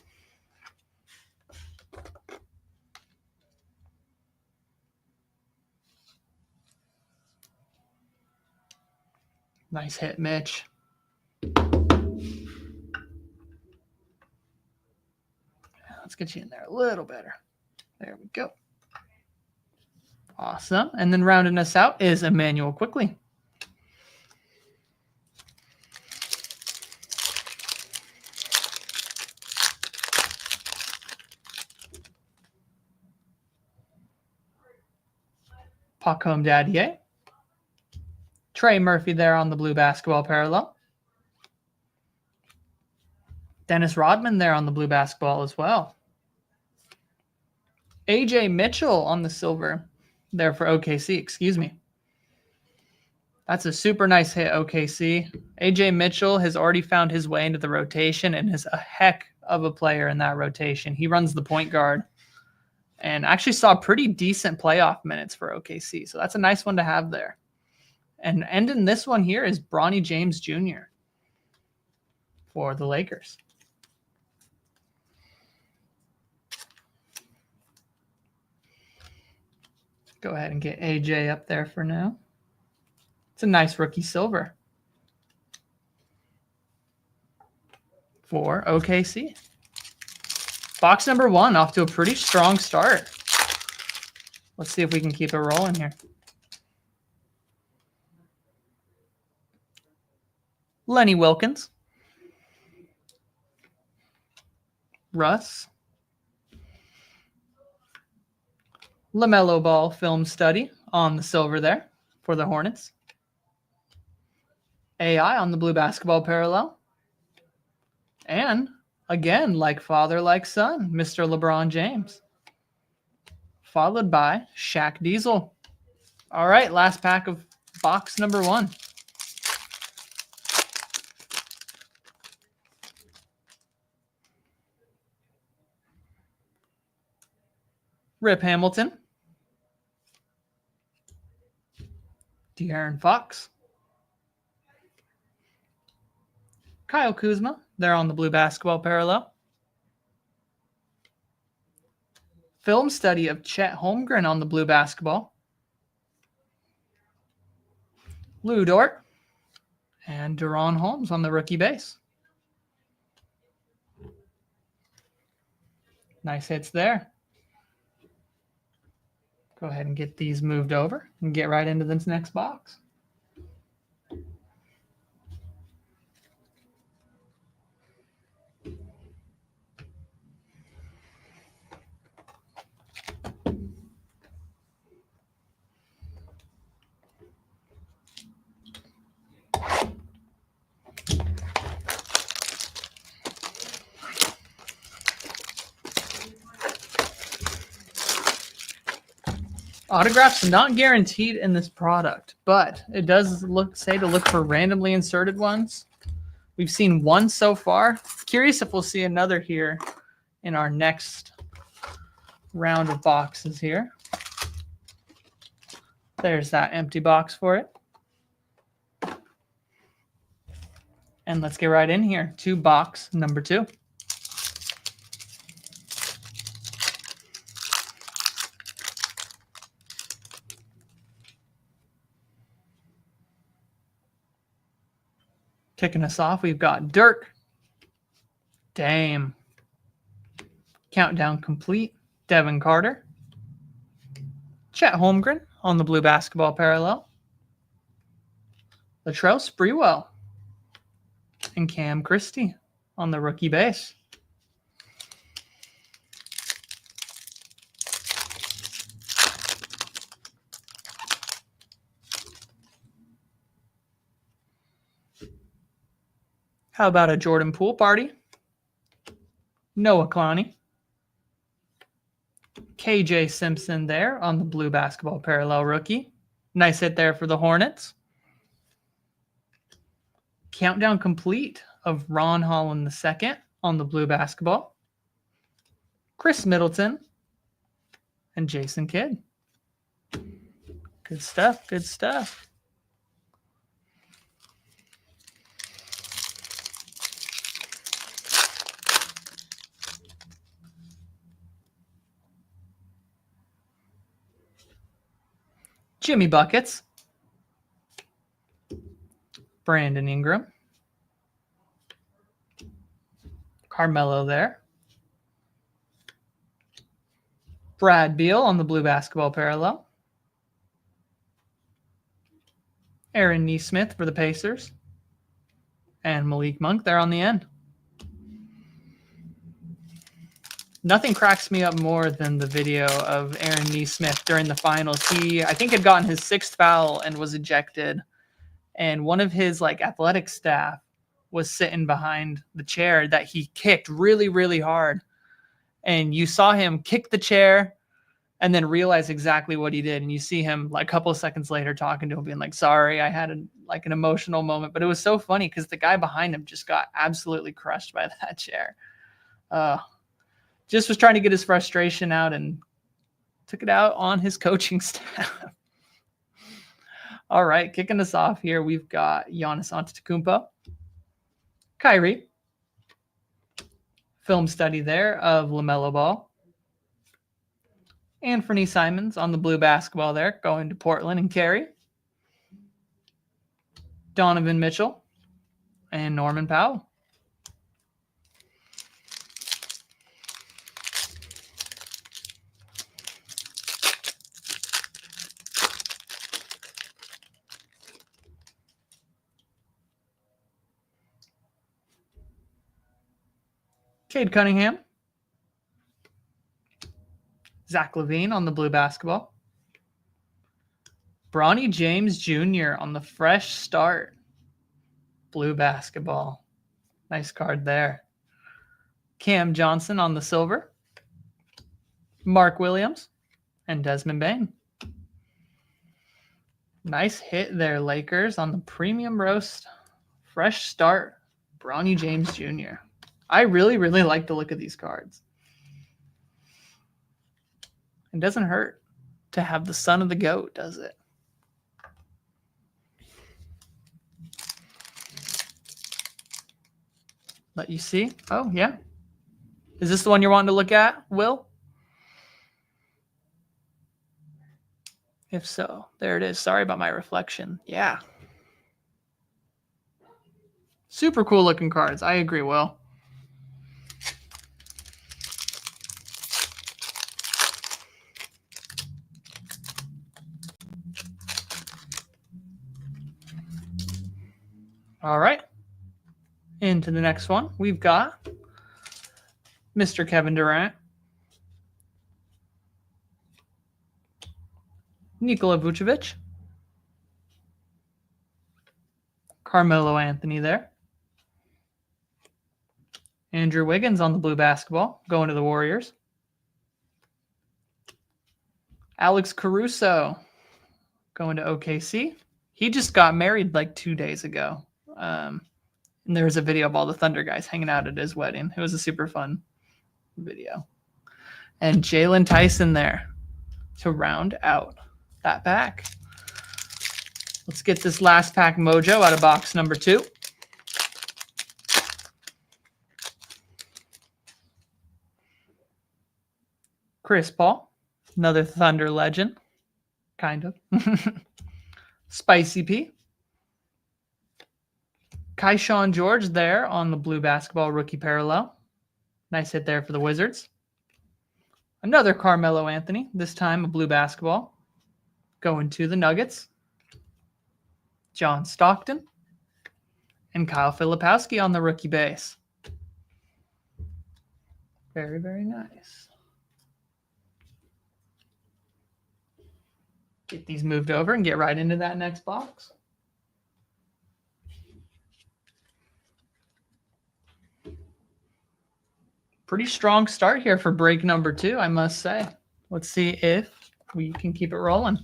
[SPEAKER 1] Nice hit, Mitch. Let's get you in there a little better. There we go. Awesome. And then rounding us out is Emmanuel Quickley. Pacome Dadier. Trey Murphy there on the blue basketball parallel. Dennis Rodman there on the blue basketball as well. AJ Mitchell on the silver there for OKC, excuse me. That's a super nice hit, OKC. AJ Mitchell has already found his way into the rotation and is a heck of a player in that rotation. He runs the point guard and actually saw pretty decent playoff minutes for OKC. So that's a nice one to have there. And ending this one here is Bronny James Jr. for the Lakers. Go ahead and get AJ up there for now. It's a nice rookie silver for OKC. Box number 1 off to a pretty strong start. Let's see if we can keep it rolling here. Lenny Wilkins. Russ. LaMelo Ball film study on the silver there for the Hornets. AI on the blue basketball parallel. And again, like father, like son, Mr. LeBron James followed by Shaq Diesel. All right, last pack of box number 1. Rip Hamilton. De'Aaron Fox. Kyle Kuzma. They're on the blue basketball parallel. Film study of Chet Holmgren on the blue basketball. Lou Dort. And Deron Holmes on the rookie base. Nice hits there. Go ahead and get these moved over and get right into this next box. Autographs are not guaranteed in this product, but it does say to look for randomly inserted ones. We've seen one so far. Curious if we'll see another here in our next round of boxes here. There's that empty box for it. And let's get right in here to box number 2. Kicking us off, we've got Dirk, Dame, countdown complete, Devin Carter, Chet Holmgren on the blue basketball parallel, Latrell Sprewell, and Cam Christie on the rookie base. How about a Jordan Poole party? Noah Clowney. KJ Simpson there on the blue basketball parallel rookie. Nice hit there for the Hornets. Countdown complete of Ron Holland II on the blue basketball. Chris Middleton and Jason Kidd. Good stuff, good stuff. Jimmy Buckets, Brandon Ingram, Carmelo there, Brad Beal on the blue basketball parallel, Aaron Nesmith for the Pacers, and Malik Monk there on the end. Nothing cracks me up more than the video of Aaron Nesmith during the finals. He, I think, had gotten his 6th foul and was ejected. And one of his athletic staff was sitting behind the chair that he kicked really, really hard. And you saw him kick the chair and then realize exactly what he did. And you see him a couple of seconds later talking to him, being like, sorry, I had an emotional moment. But it was so funny because the guy behind him just got absolutely crushed by that chair. Just was trying to get his frustration out and took it out on his coaching staff. All right, kicking us off here, we've got Giannis Antetokounmpo, Kyrie, film study there of LaMelo Ball, Anthony Simons on the blue basketball there, going to Portland and Kerry, Donovan Mitchell, and Norman Powell. Cade Cunningham, Zach LaVine on the blue basketball, Bronny James Jr. on the fresh start blue basketball. Nice card there. Cam Johnson on the silver, Mark Williams, and Desmond Bain. Nice hit there, Lakers, on the premium roast. Fresh start, Bronny James Jr. I really, really like the look of these cards. It doesn't hurt to have the son of the GOAT, does it? Let you see. Oh, yeah. Is this the one you're wanting to look at, Will? If so, there it is. Sorry about my reflection. Yeah. Super cool looking cards. I agree, Will. All right. Into the next one. We've got Mr. Kevin Durant, Nikola Vucevic, Carmelo Anthony there, Andrew Wiggins on the blue basketball, going to the Warriors, Alex Caruso going to OKC. He just got married like 2 days ago. And there was a video of all the Thunder guys hanging out at his wedding. It was a super fun video. And Jalen Tyson there to round out that pack. Let's get this last pack mojo out of box number 2. Chris Paul, another Thunder legend, kind of. Spicy P. Kayshawn George there on the blue basketball rookie parallel. Nice hit there for the Wizards. Another Carmelo Anthony, this time a blue basketball, going to the Nuggets. John Stockton and Kyle Filipowski on the rookie base. Very, very nice. Get these moved over and get right into that next box. Pretty strong start here for break number 2, I must say. Let's see if we can keep it rolling.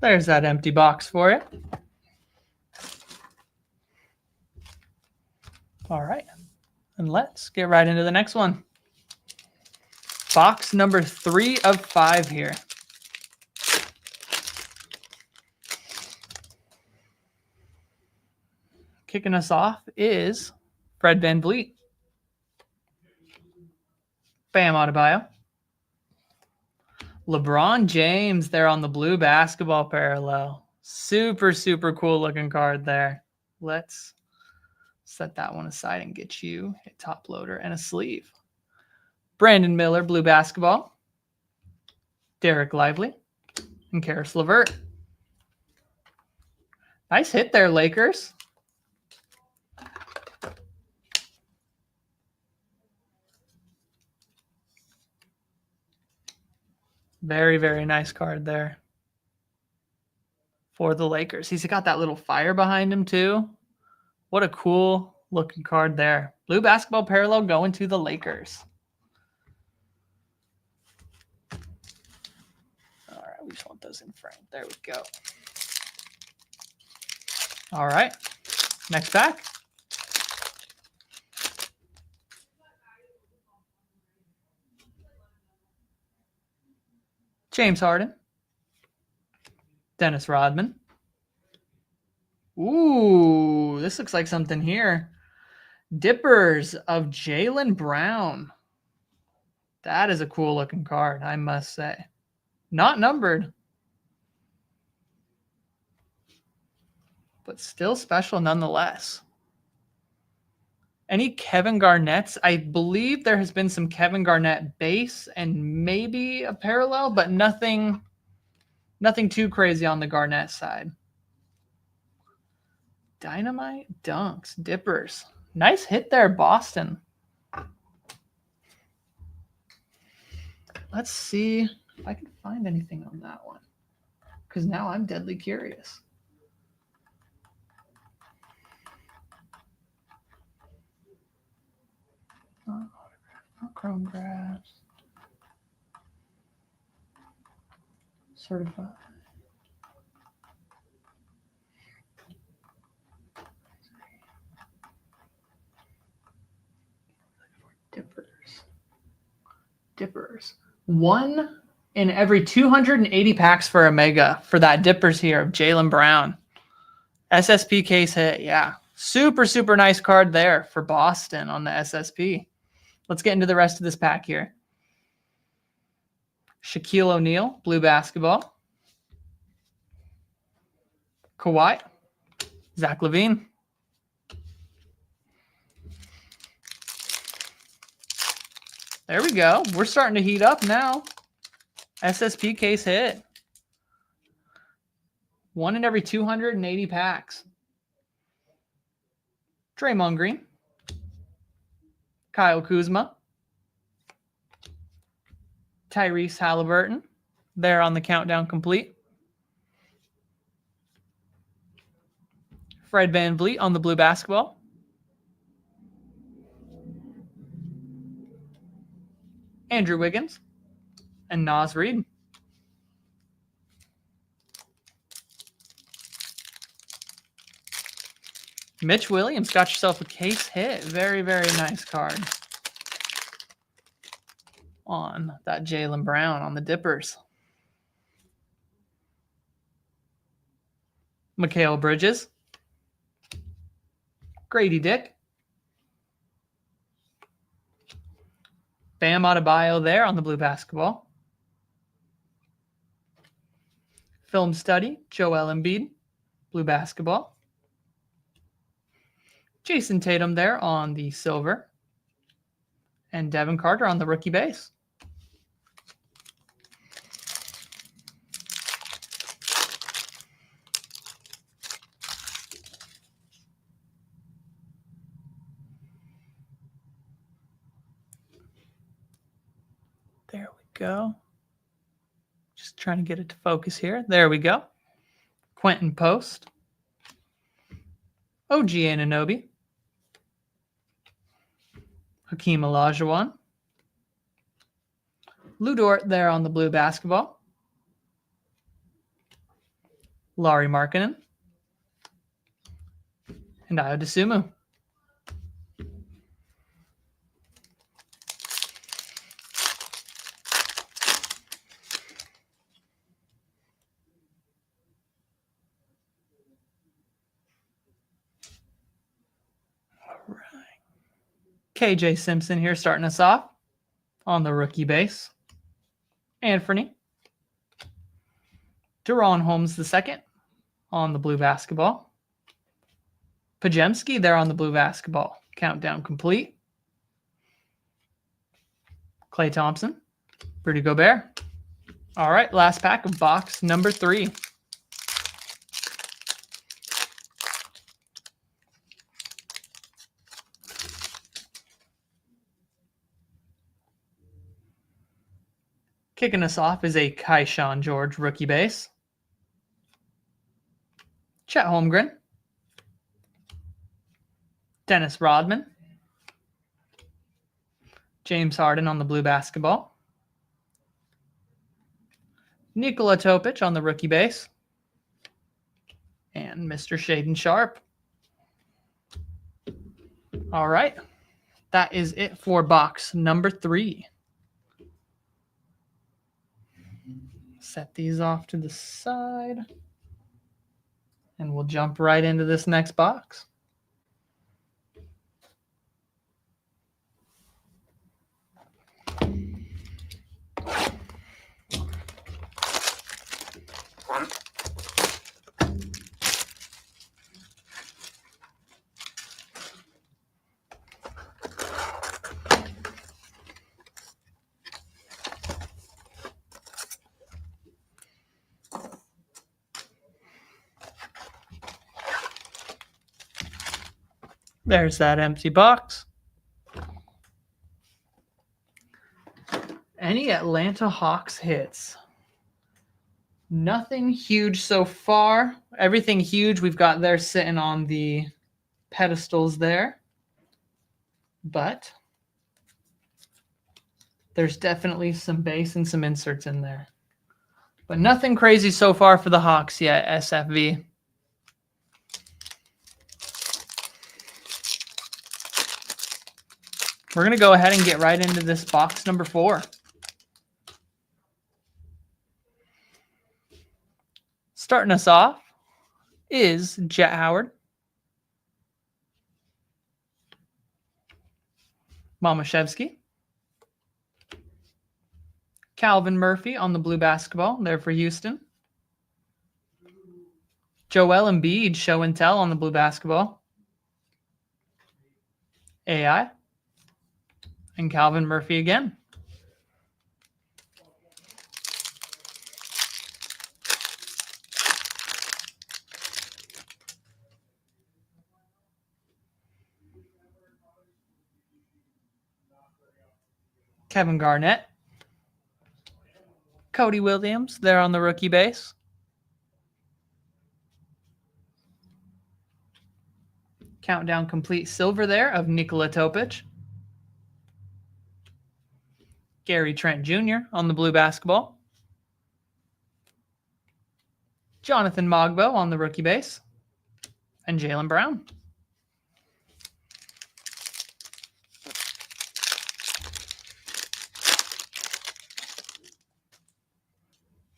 [SPEAKER 1] There's that empty box for you. All right. And let's get right into the next one. Box number 3 of 5 here. Kicking us off is Fred VanVleet. Bam Adebayo. LeBron James there on the blue basketball parallel. Super, super cool looking card there. Let's set that one aside and get you a top loader and a sleeve. Brandon Miller, blue basketball. Derek Lively and Karis LeVert. Nice hit there, Lakers. Very, very nice card there for the Lakers. He's got that little fire behind him too. What a cool looking card there. Blue basketball parallel going to the Lakers. All right, we just want those in frame. There we go. All right, next pack. James Harden. Dennis Rodman. Ooh, this looks like something here. Dippers of Jaylen Brown. That is a cool looking card, I must say. Not numbered, but still special nonetheless. Any Kevin Garnett's? I believe there has been some Kevin Garnett base and maybe a parallel, but nothing too crazy on the Garnett side. Dynamite Dunks, Dippers. Nice hit there, Boston. Let's see if I can find anything on that one, because now I'm deadly curious. Not chrome graphs. Certified. Dippers. 1 in every 280 packs for a mega for that Dippers here of Jaylen Brown. SSP case hit. Yeah. Super, super nice card there for Boston on the SSP. Let's get into the rest of this pack here. Shaquille O'Neal, blue basketball. Kawhi. Zach LaVine. There we go. We're starting to heat up now. SSP case hit. 1 in every 280 packs. Draymond Green. Kyle Kuzma. Tyrese Halliburton. There on the countdown complete. Fred VanVleet on the blue basketball. Andrew Wiggins. And Naz Reid. Mitch Williams, got yourself a case hit. Very, very nice card on that Jaylen Brown on the Dippers. Mikal Bridges. Grady Dick. Bam Adebayo there on the blue basketball. Film study, Joel Embiid, blue basketball. Jason Tatum there on the silver. And Devin Carter on the rookie base. There we go. Just trying to get it to focus here. There we go. Quentin Post. OG Anunoby. Hakeem Olajuwon. Lou Dort there on the blue basketball. Lauri Markkanen. And Ayo Dosunmu. All right. KJ Simpson here starting us off on the rookie base. Anthony. Deron Holmes II on the blue basketball. Pajemski there on the blue basketball. Countdown complete. Klay Thompson. Rudy Gobert. All right, last pack of box number 3. Kicking us off is a Kaishan George rookie base. Chet Holmgren. Dennis Rodman. James Harden on the blue basketball. Nikola Topic on the rookie base. And Mr. Shaden Sharp. All right. That is it for box number 3. Set these off to the side. And we'll jump right into this next box. There's that empty box. Any Atlanta Hawks hits? Nothing huge so far. Everything huge we've got there sitting on the pedestals there. But there's definitely some base and some inserts in there. But nothing crazy so far for the Hawks yet, SFV. We're going to go ahead and get right into this box number 4. Starting us off is Jet Howard, Momashevsky, Calvin Murphy on the blue basketball there for Houston, Joel Embiid show and tell on the blue basketball, AI, and Calvin Murphy again. Kevin Garnett, Cody Williams there on the rookie base. Countdown complete silver there of Nikola Topic. Gary Trent Jr. on the blue basketball. Jonathan Mogbo on the rookie base. And Jaylen Brown.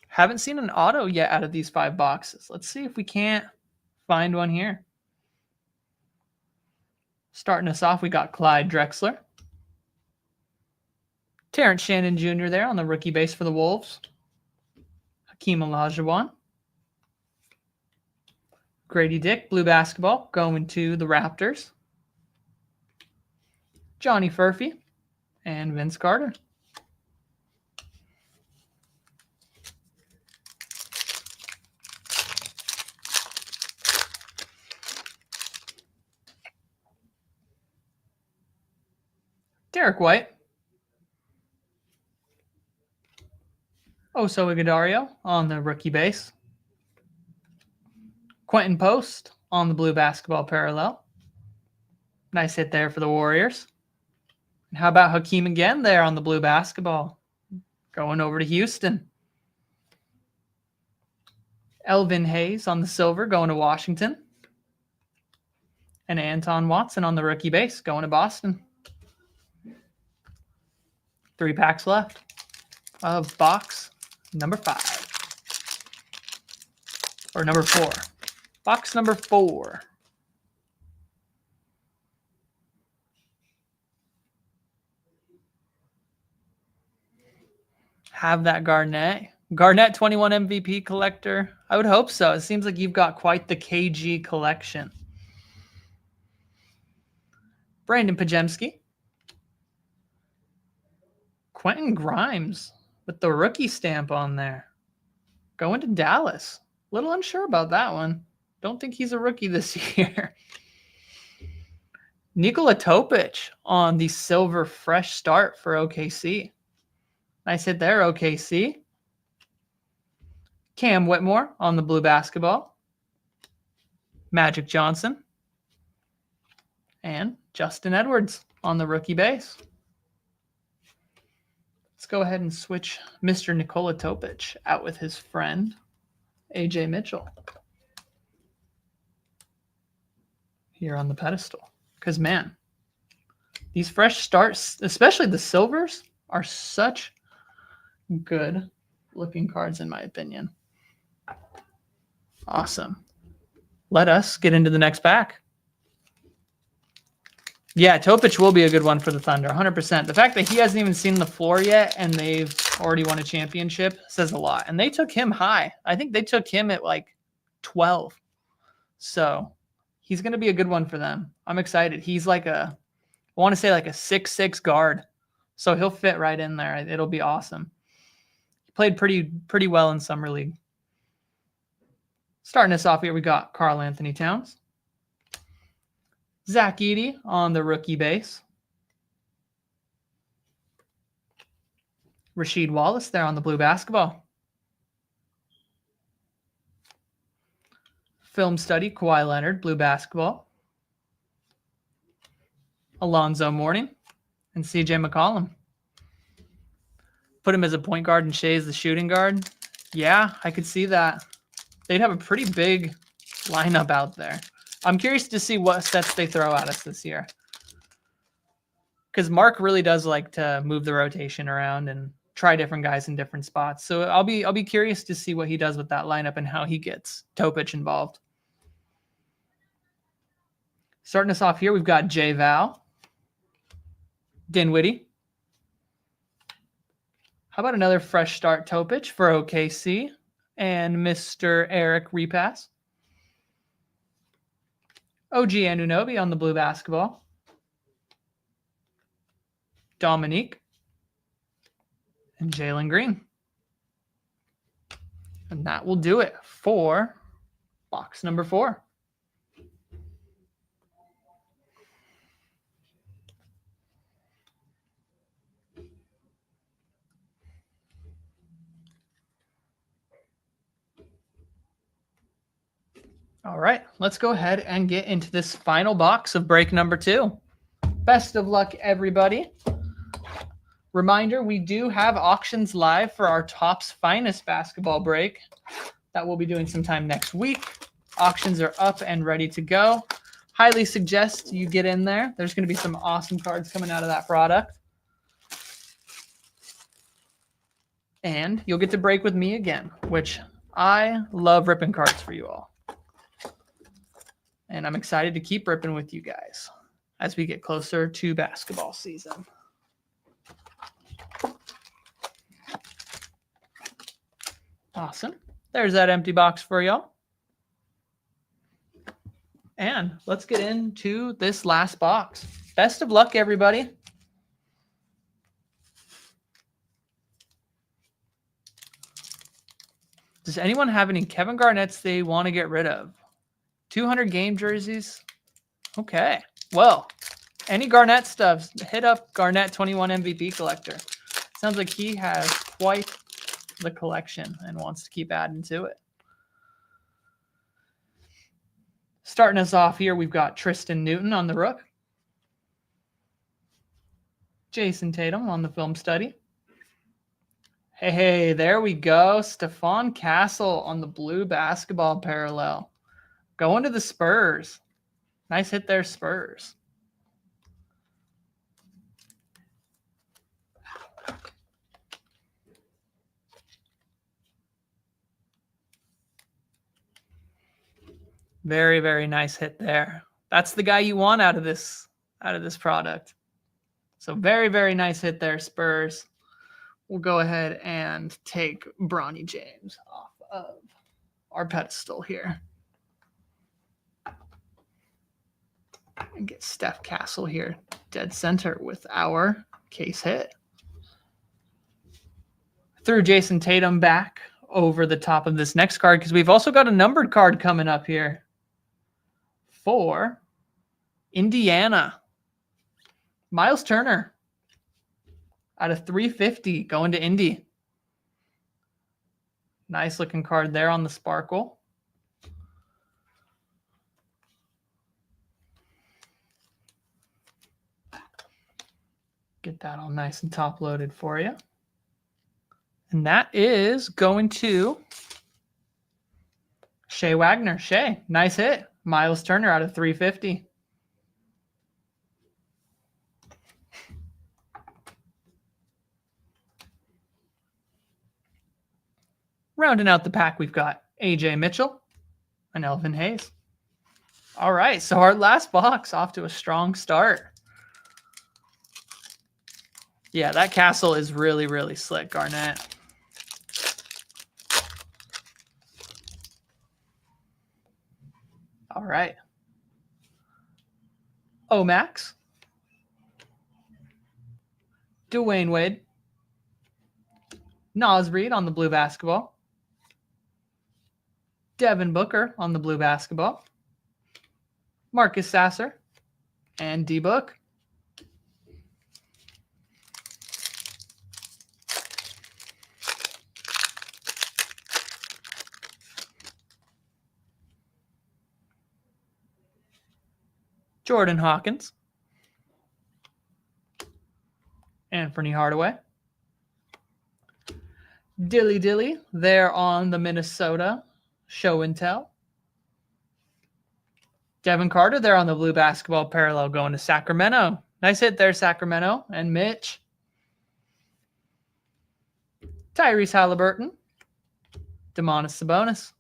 [SPEAKER 1] Haven't seen an auto yet out of these 5 boxes. Let's see if we can't find one here. Starting us off, we got Clyde Drexler. Terrence Shannon Jr. there on the rookie base for the Wolves. Hakeem Olajuwon. Grady Dick, blue basketball, going to the Raptors. Johnny Furphy and Vince Carter. Derek White. Oso Ighodaro on the rookie base. Quentin Post on the blue basketball parallel. Nice hit there for the Warriors. And how about Hakeem again there on the blue basketball? Going over to Houston. Elvin Hayes on the silver going to Washington. And Anton Watson on the rookie base going to Boston. 3 packs left of box number 5. Or number 4. Box number 4. Have that Garnett. Garnett 21 MVP collector. I would hope so. It seems like you've got quite the KG collection. Brandon Pajemski. Quentin Grimes with the rookie stamp on there. Going to Dallas. Little unsure about that one. Don't think he's a rookie this year. Nikola Topic on the silver fresh start for OKC. Nice hit there, OKC. Cam Whitmore on the blue basketball. Magic Johnson. And Justin Edwards on the rookie base. Let's go ahead and switch Mr. Nikola Topic out with his friend, AJ Mitchell. Here on the pedestal. Because, man, these fresh starts, especially the silvers, are such good looking cards in my opinion. Awesome. Let us get into the next pack. Yeah, Topic will be a good one for the Thunder, 100%. The fact that he hasn't even seen the floor yet and they've already won a championship says a lot. And they took him high. I think they took him at like 12. So he's going to be a good one for them. I'm excited. He's like I want to say like a 6'6" guard. So he'll fit right in there. It'll be awesome. He played pretty well in Summer League. Starting us off here, we got Karl Anthony Towns. Zach Edey on the rookie base. Rasheed Wallace there on the blue basketball. Film study, Kawhi Leonard, blue basketball. Alonzo Mourning and CJ McCollum. Put him as a point guard and Shea as the shooting guard. Yeah, I could see that. They'd have a pretty big lineup out there. I'm curious to see what sets they throw at us this year. Because Mark really does like to move the rotation around and try different guys in different spots. So I'll be curious to see what he does with that lineup and how he gets Topic involved. Starting us off here, we've got Jay Val, Dinwiddie. How about another fresh start Topic for OKC and Mr. Eric Repass? OG Anunoby on the blue basketball. Dominique and Jalen Green. And that will do it for box number 4. All right, let's go ahead and get into this final box of break number 2. Best of luck, everybody. Reminder, we do have auctions live for our Topps Finest basketball break that we'll be doing sometime next week. Auctions are up and ready to go. Highly suggest you get in there. There's going to be some awesome cards coming out of that product. And you'll get to break with me again, which I love ripping cards for you all. And I'm excited to keep ripping with you guys as we get closer to basketball season. Awesome. There's that empty box for y'all. And let's get into this last box. Best of luck, everybody. Does anyone have any Kevin Garnett's they want to get rid of? 200 game jerseys. Okay. Well, any Garnett stuff, hit up Garnett 21 MVP collector. Sounds like he has quite the collection and wants to keep adding to it. Starting us off here, we've got Tristan Newton on the rook. Jason Tatum on the film study. Hey, there we go. Stephon Castle on the blue basketball parallel. Going to the Spurs. Nice hit there, Spurs. Very, very nice hit there. That's the guy you want out of this product. So very, very nice hit there, Spurs. We'll go ahead and take Bronny James off of our pedestal here. And get Steph Castle here dead center with our case hit. Threw Jason Tatum back over the top of this next card because we've also got a numbered card coming up here for Indiana. Miles Turner out of 350 going to Indy. Nice looking card there on the sparkle. Get that all nice and top loaded for you. And that is going to Shea Wagner. Shea, nice hit. Miles Turner out of 350. Rounding out the pack, we've got AJ Mitchell and Elvin Hayes. All right, so our last box off to a strong start. Yeah, that Castle is really, really slick, Garnett. All right. Omax. Dwayne Wade. Naz Reid on the blue basketball. Devin Booker on the blue basketball. Marcus Sasser And D-Book. Jordan Hawkins. Anthony Hardaway. Dilly Dilly there on the Minnesota Show and Tell. Devin Carter there on the blue basketball parallel going to Sacramento. Nice hit there, Sacramento. And Mitch. Tyrese Halliburton. Domantas Sabonis.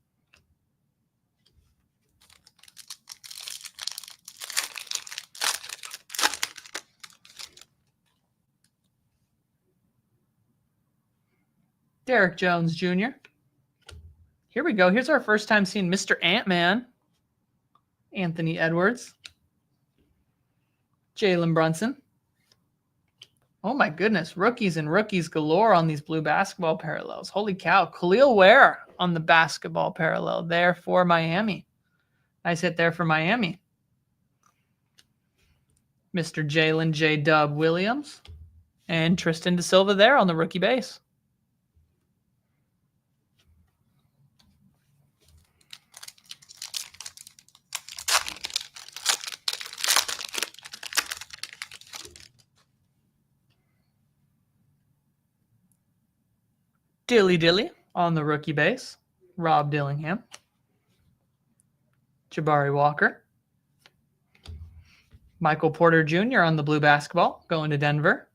[SPEAKER 1] Derek Jones Jr. Here we go. Here's our first time seeing Mr. Ant-Man. Anthony Edwards. Jalen Brunson. Oh my goodness. Rookies and rookies galore on these blue basketball parallels. Holy cow. Khalil Ware on the basketball parallel there for Miami. Nice hit there for Miami. Mr. Jalen J. Dub Williams. And Tristan Da Silva there on the rookie base. Dilly Dilly on the rookie base. Rob Dillingham. Jabari Walker. Michael Porter Jr. on the blue basketball going to Denver.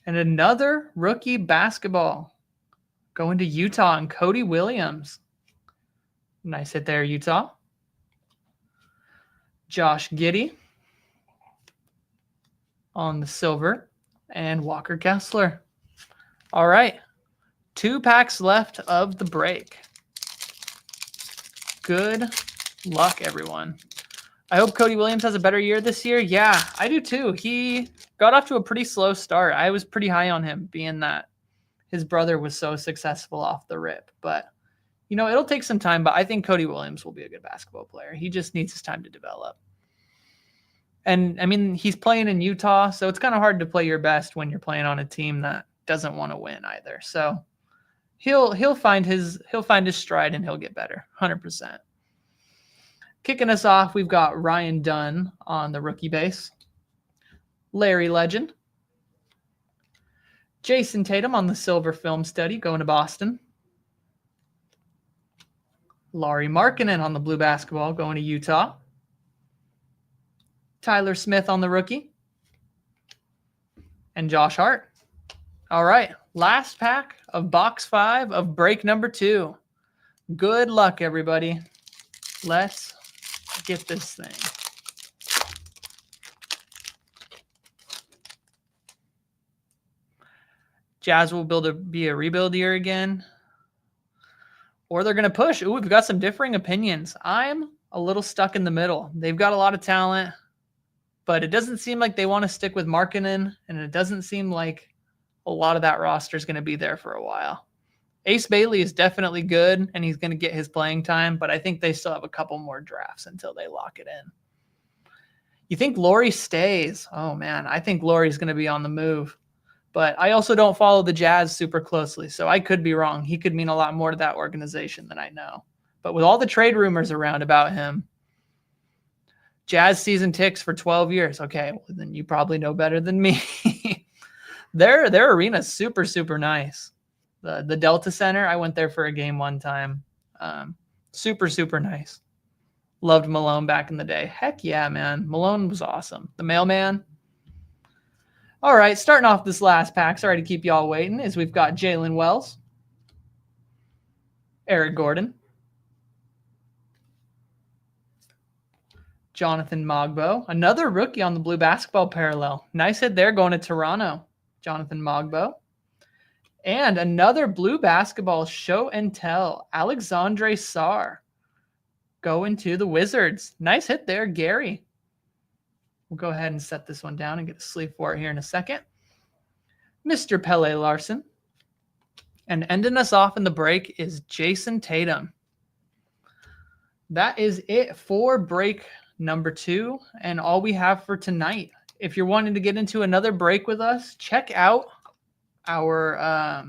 [SPEAKER 1] And another rookie basketball going to Utah and Cody Williams. Nice hit there, Utah. Josh Giddey on the silver and Walker Kessler. All right, 2 packs left of the break. Good luck, everyone. I hope Cody Williams has a better year this year. Yeah, I do too. He got off to a pretty slow start. I was pretty high on him, being that his brother was so successful off the rip. But, you know, it'll take some time, but I think Cody Williams will be a good basketball player. He just needs his time to develop. And, I mean, he's playing in Utah, so it's kind of hard to play your best when you're playing on a team that doesn't want to win either. So he'll find his stride and he'll get better, 100%. Kicking us off, we've got Ryan Dunn on the rookie base. Larry Legend. Jason Tatum on the silver film study going to Boston. Lauri Markkanen on the blue basketball going to Utah. Tyler Smith on the rookie. And Josh Hart. All right, last pack of box 5 of break number 2. Good luck, everybody. Let's get this thing. Jazz will be a rebuild year again. Or they're going to push. Ooh, we've got some differing opinions. I'm a little stuck in the middle. They've got a lot of talent, but it doesn't seem like they want to stick with Markkanen, and it doesn't seem like a lot of that roster is going to be there for a while. Ace Bailey is definitely good, and he's going to get his playing time, but I think they still have a couple more drafts until they lock it in. You think Lauri stays? Oh, man, I think Lauri's going to be on the move. But I also don't follow the Jazz super closely, so I could be wrong. He could mean a lot more to that organization than I know. But with all the trade rumors around about him, Jazz season ticks for 12 years. Okay, well, then you probably know better than me. Their arena's super, super nice. The Delta Center, I went there for a game one time. Super, super nice. Loved Malone back in the day. Heck yeah, man. Malone was awesome. The mailman. All right, starting off this last pack, sorry to keep y'all waiting, is we've got Jalen Wells, Eric Gordon, Jonathan Mogbo, another rookie on the blue basketball parallel. Nice hit there going to Toronto. Jonathan Mogbo. And another blue basketball show and tell. Alexandre Sarr going to the Wizards. Nice hit there, Gary. We'll go ahead and set this one down and get a sleeve for it here in a second. Mr. Pele Larson. And ending us off in the break is Jason Tatum. That is it for break number 2, and all we have for tonight. If you're wanting to get into another break with us, check out our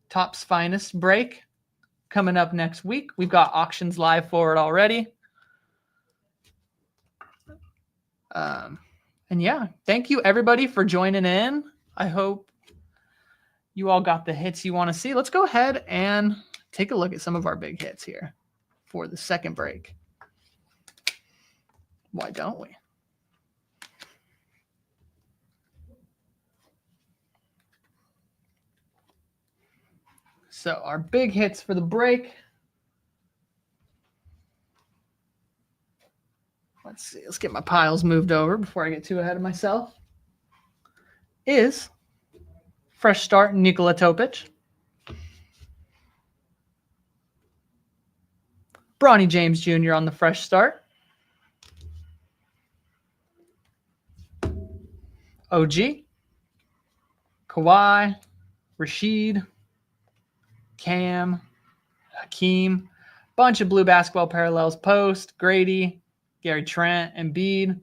[SPEAKER 1] Topps Finest break coming up next week. We've got auctions live for it already. And yeah, thank you everybody for joining in. I hope you all got the hits you want to see. Let's go ahead and take a look at some of our big hits here for the second break. Why don't we? So our big hits for the break. Let's see. Let's get my piles moved over before I get too ahead of myself. Is fresh start Nikola Topic, Bronny James Jr. on the fresh start, OG, Kawhi, Rashid, Cam, Hakeem, bunch of blue basketball parallels, Post, Grady, Gary Trent, Embiid.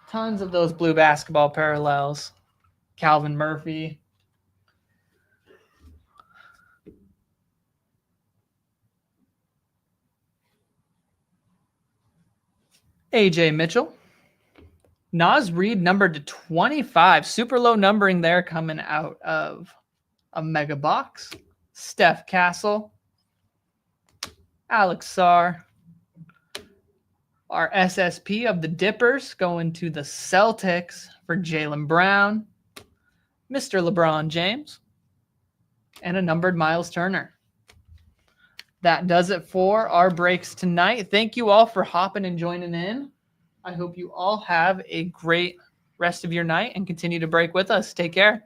[SPEAKER 1] Tons of those blue basketball parallels. Calvin Murphy. AJ Mitchell. Naz Reid numbered to 25. Super low numbering there coming out of a mega box. Steph Castle. Alex Sarr. Our SSP of the Dippers going to the Celtics for Jaylen Brown, Mr. LeBron James, and a numbered Miles Turner. That does it for our breaks tonight. Thank you all for hopping and joining in. I hope you all have a great rest of your night and continue to break with us. Take care.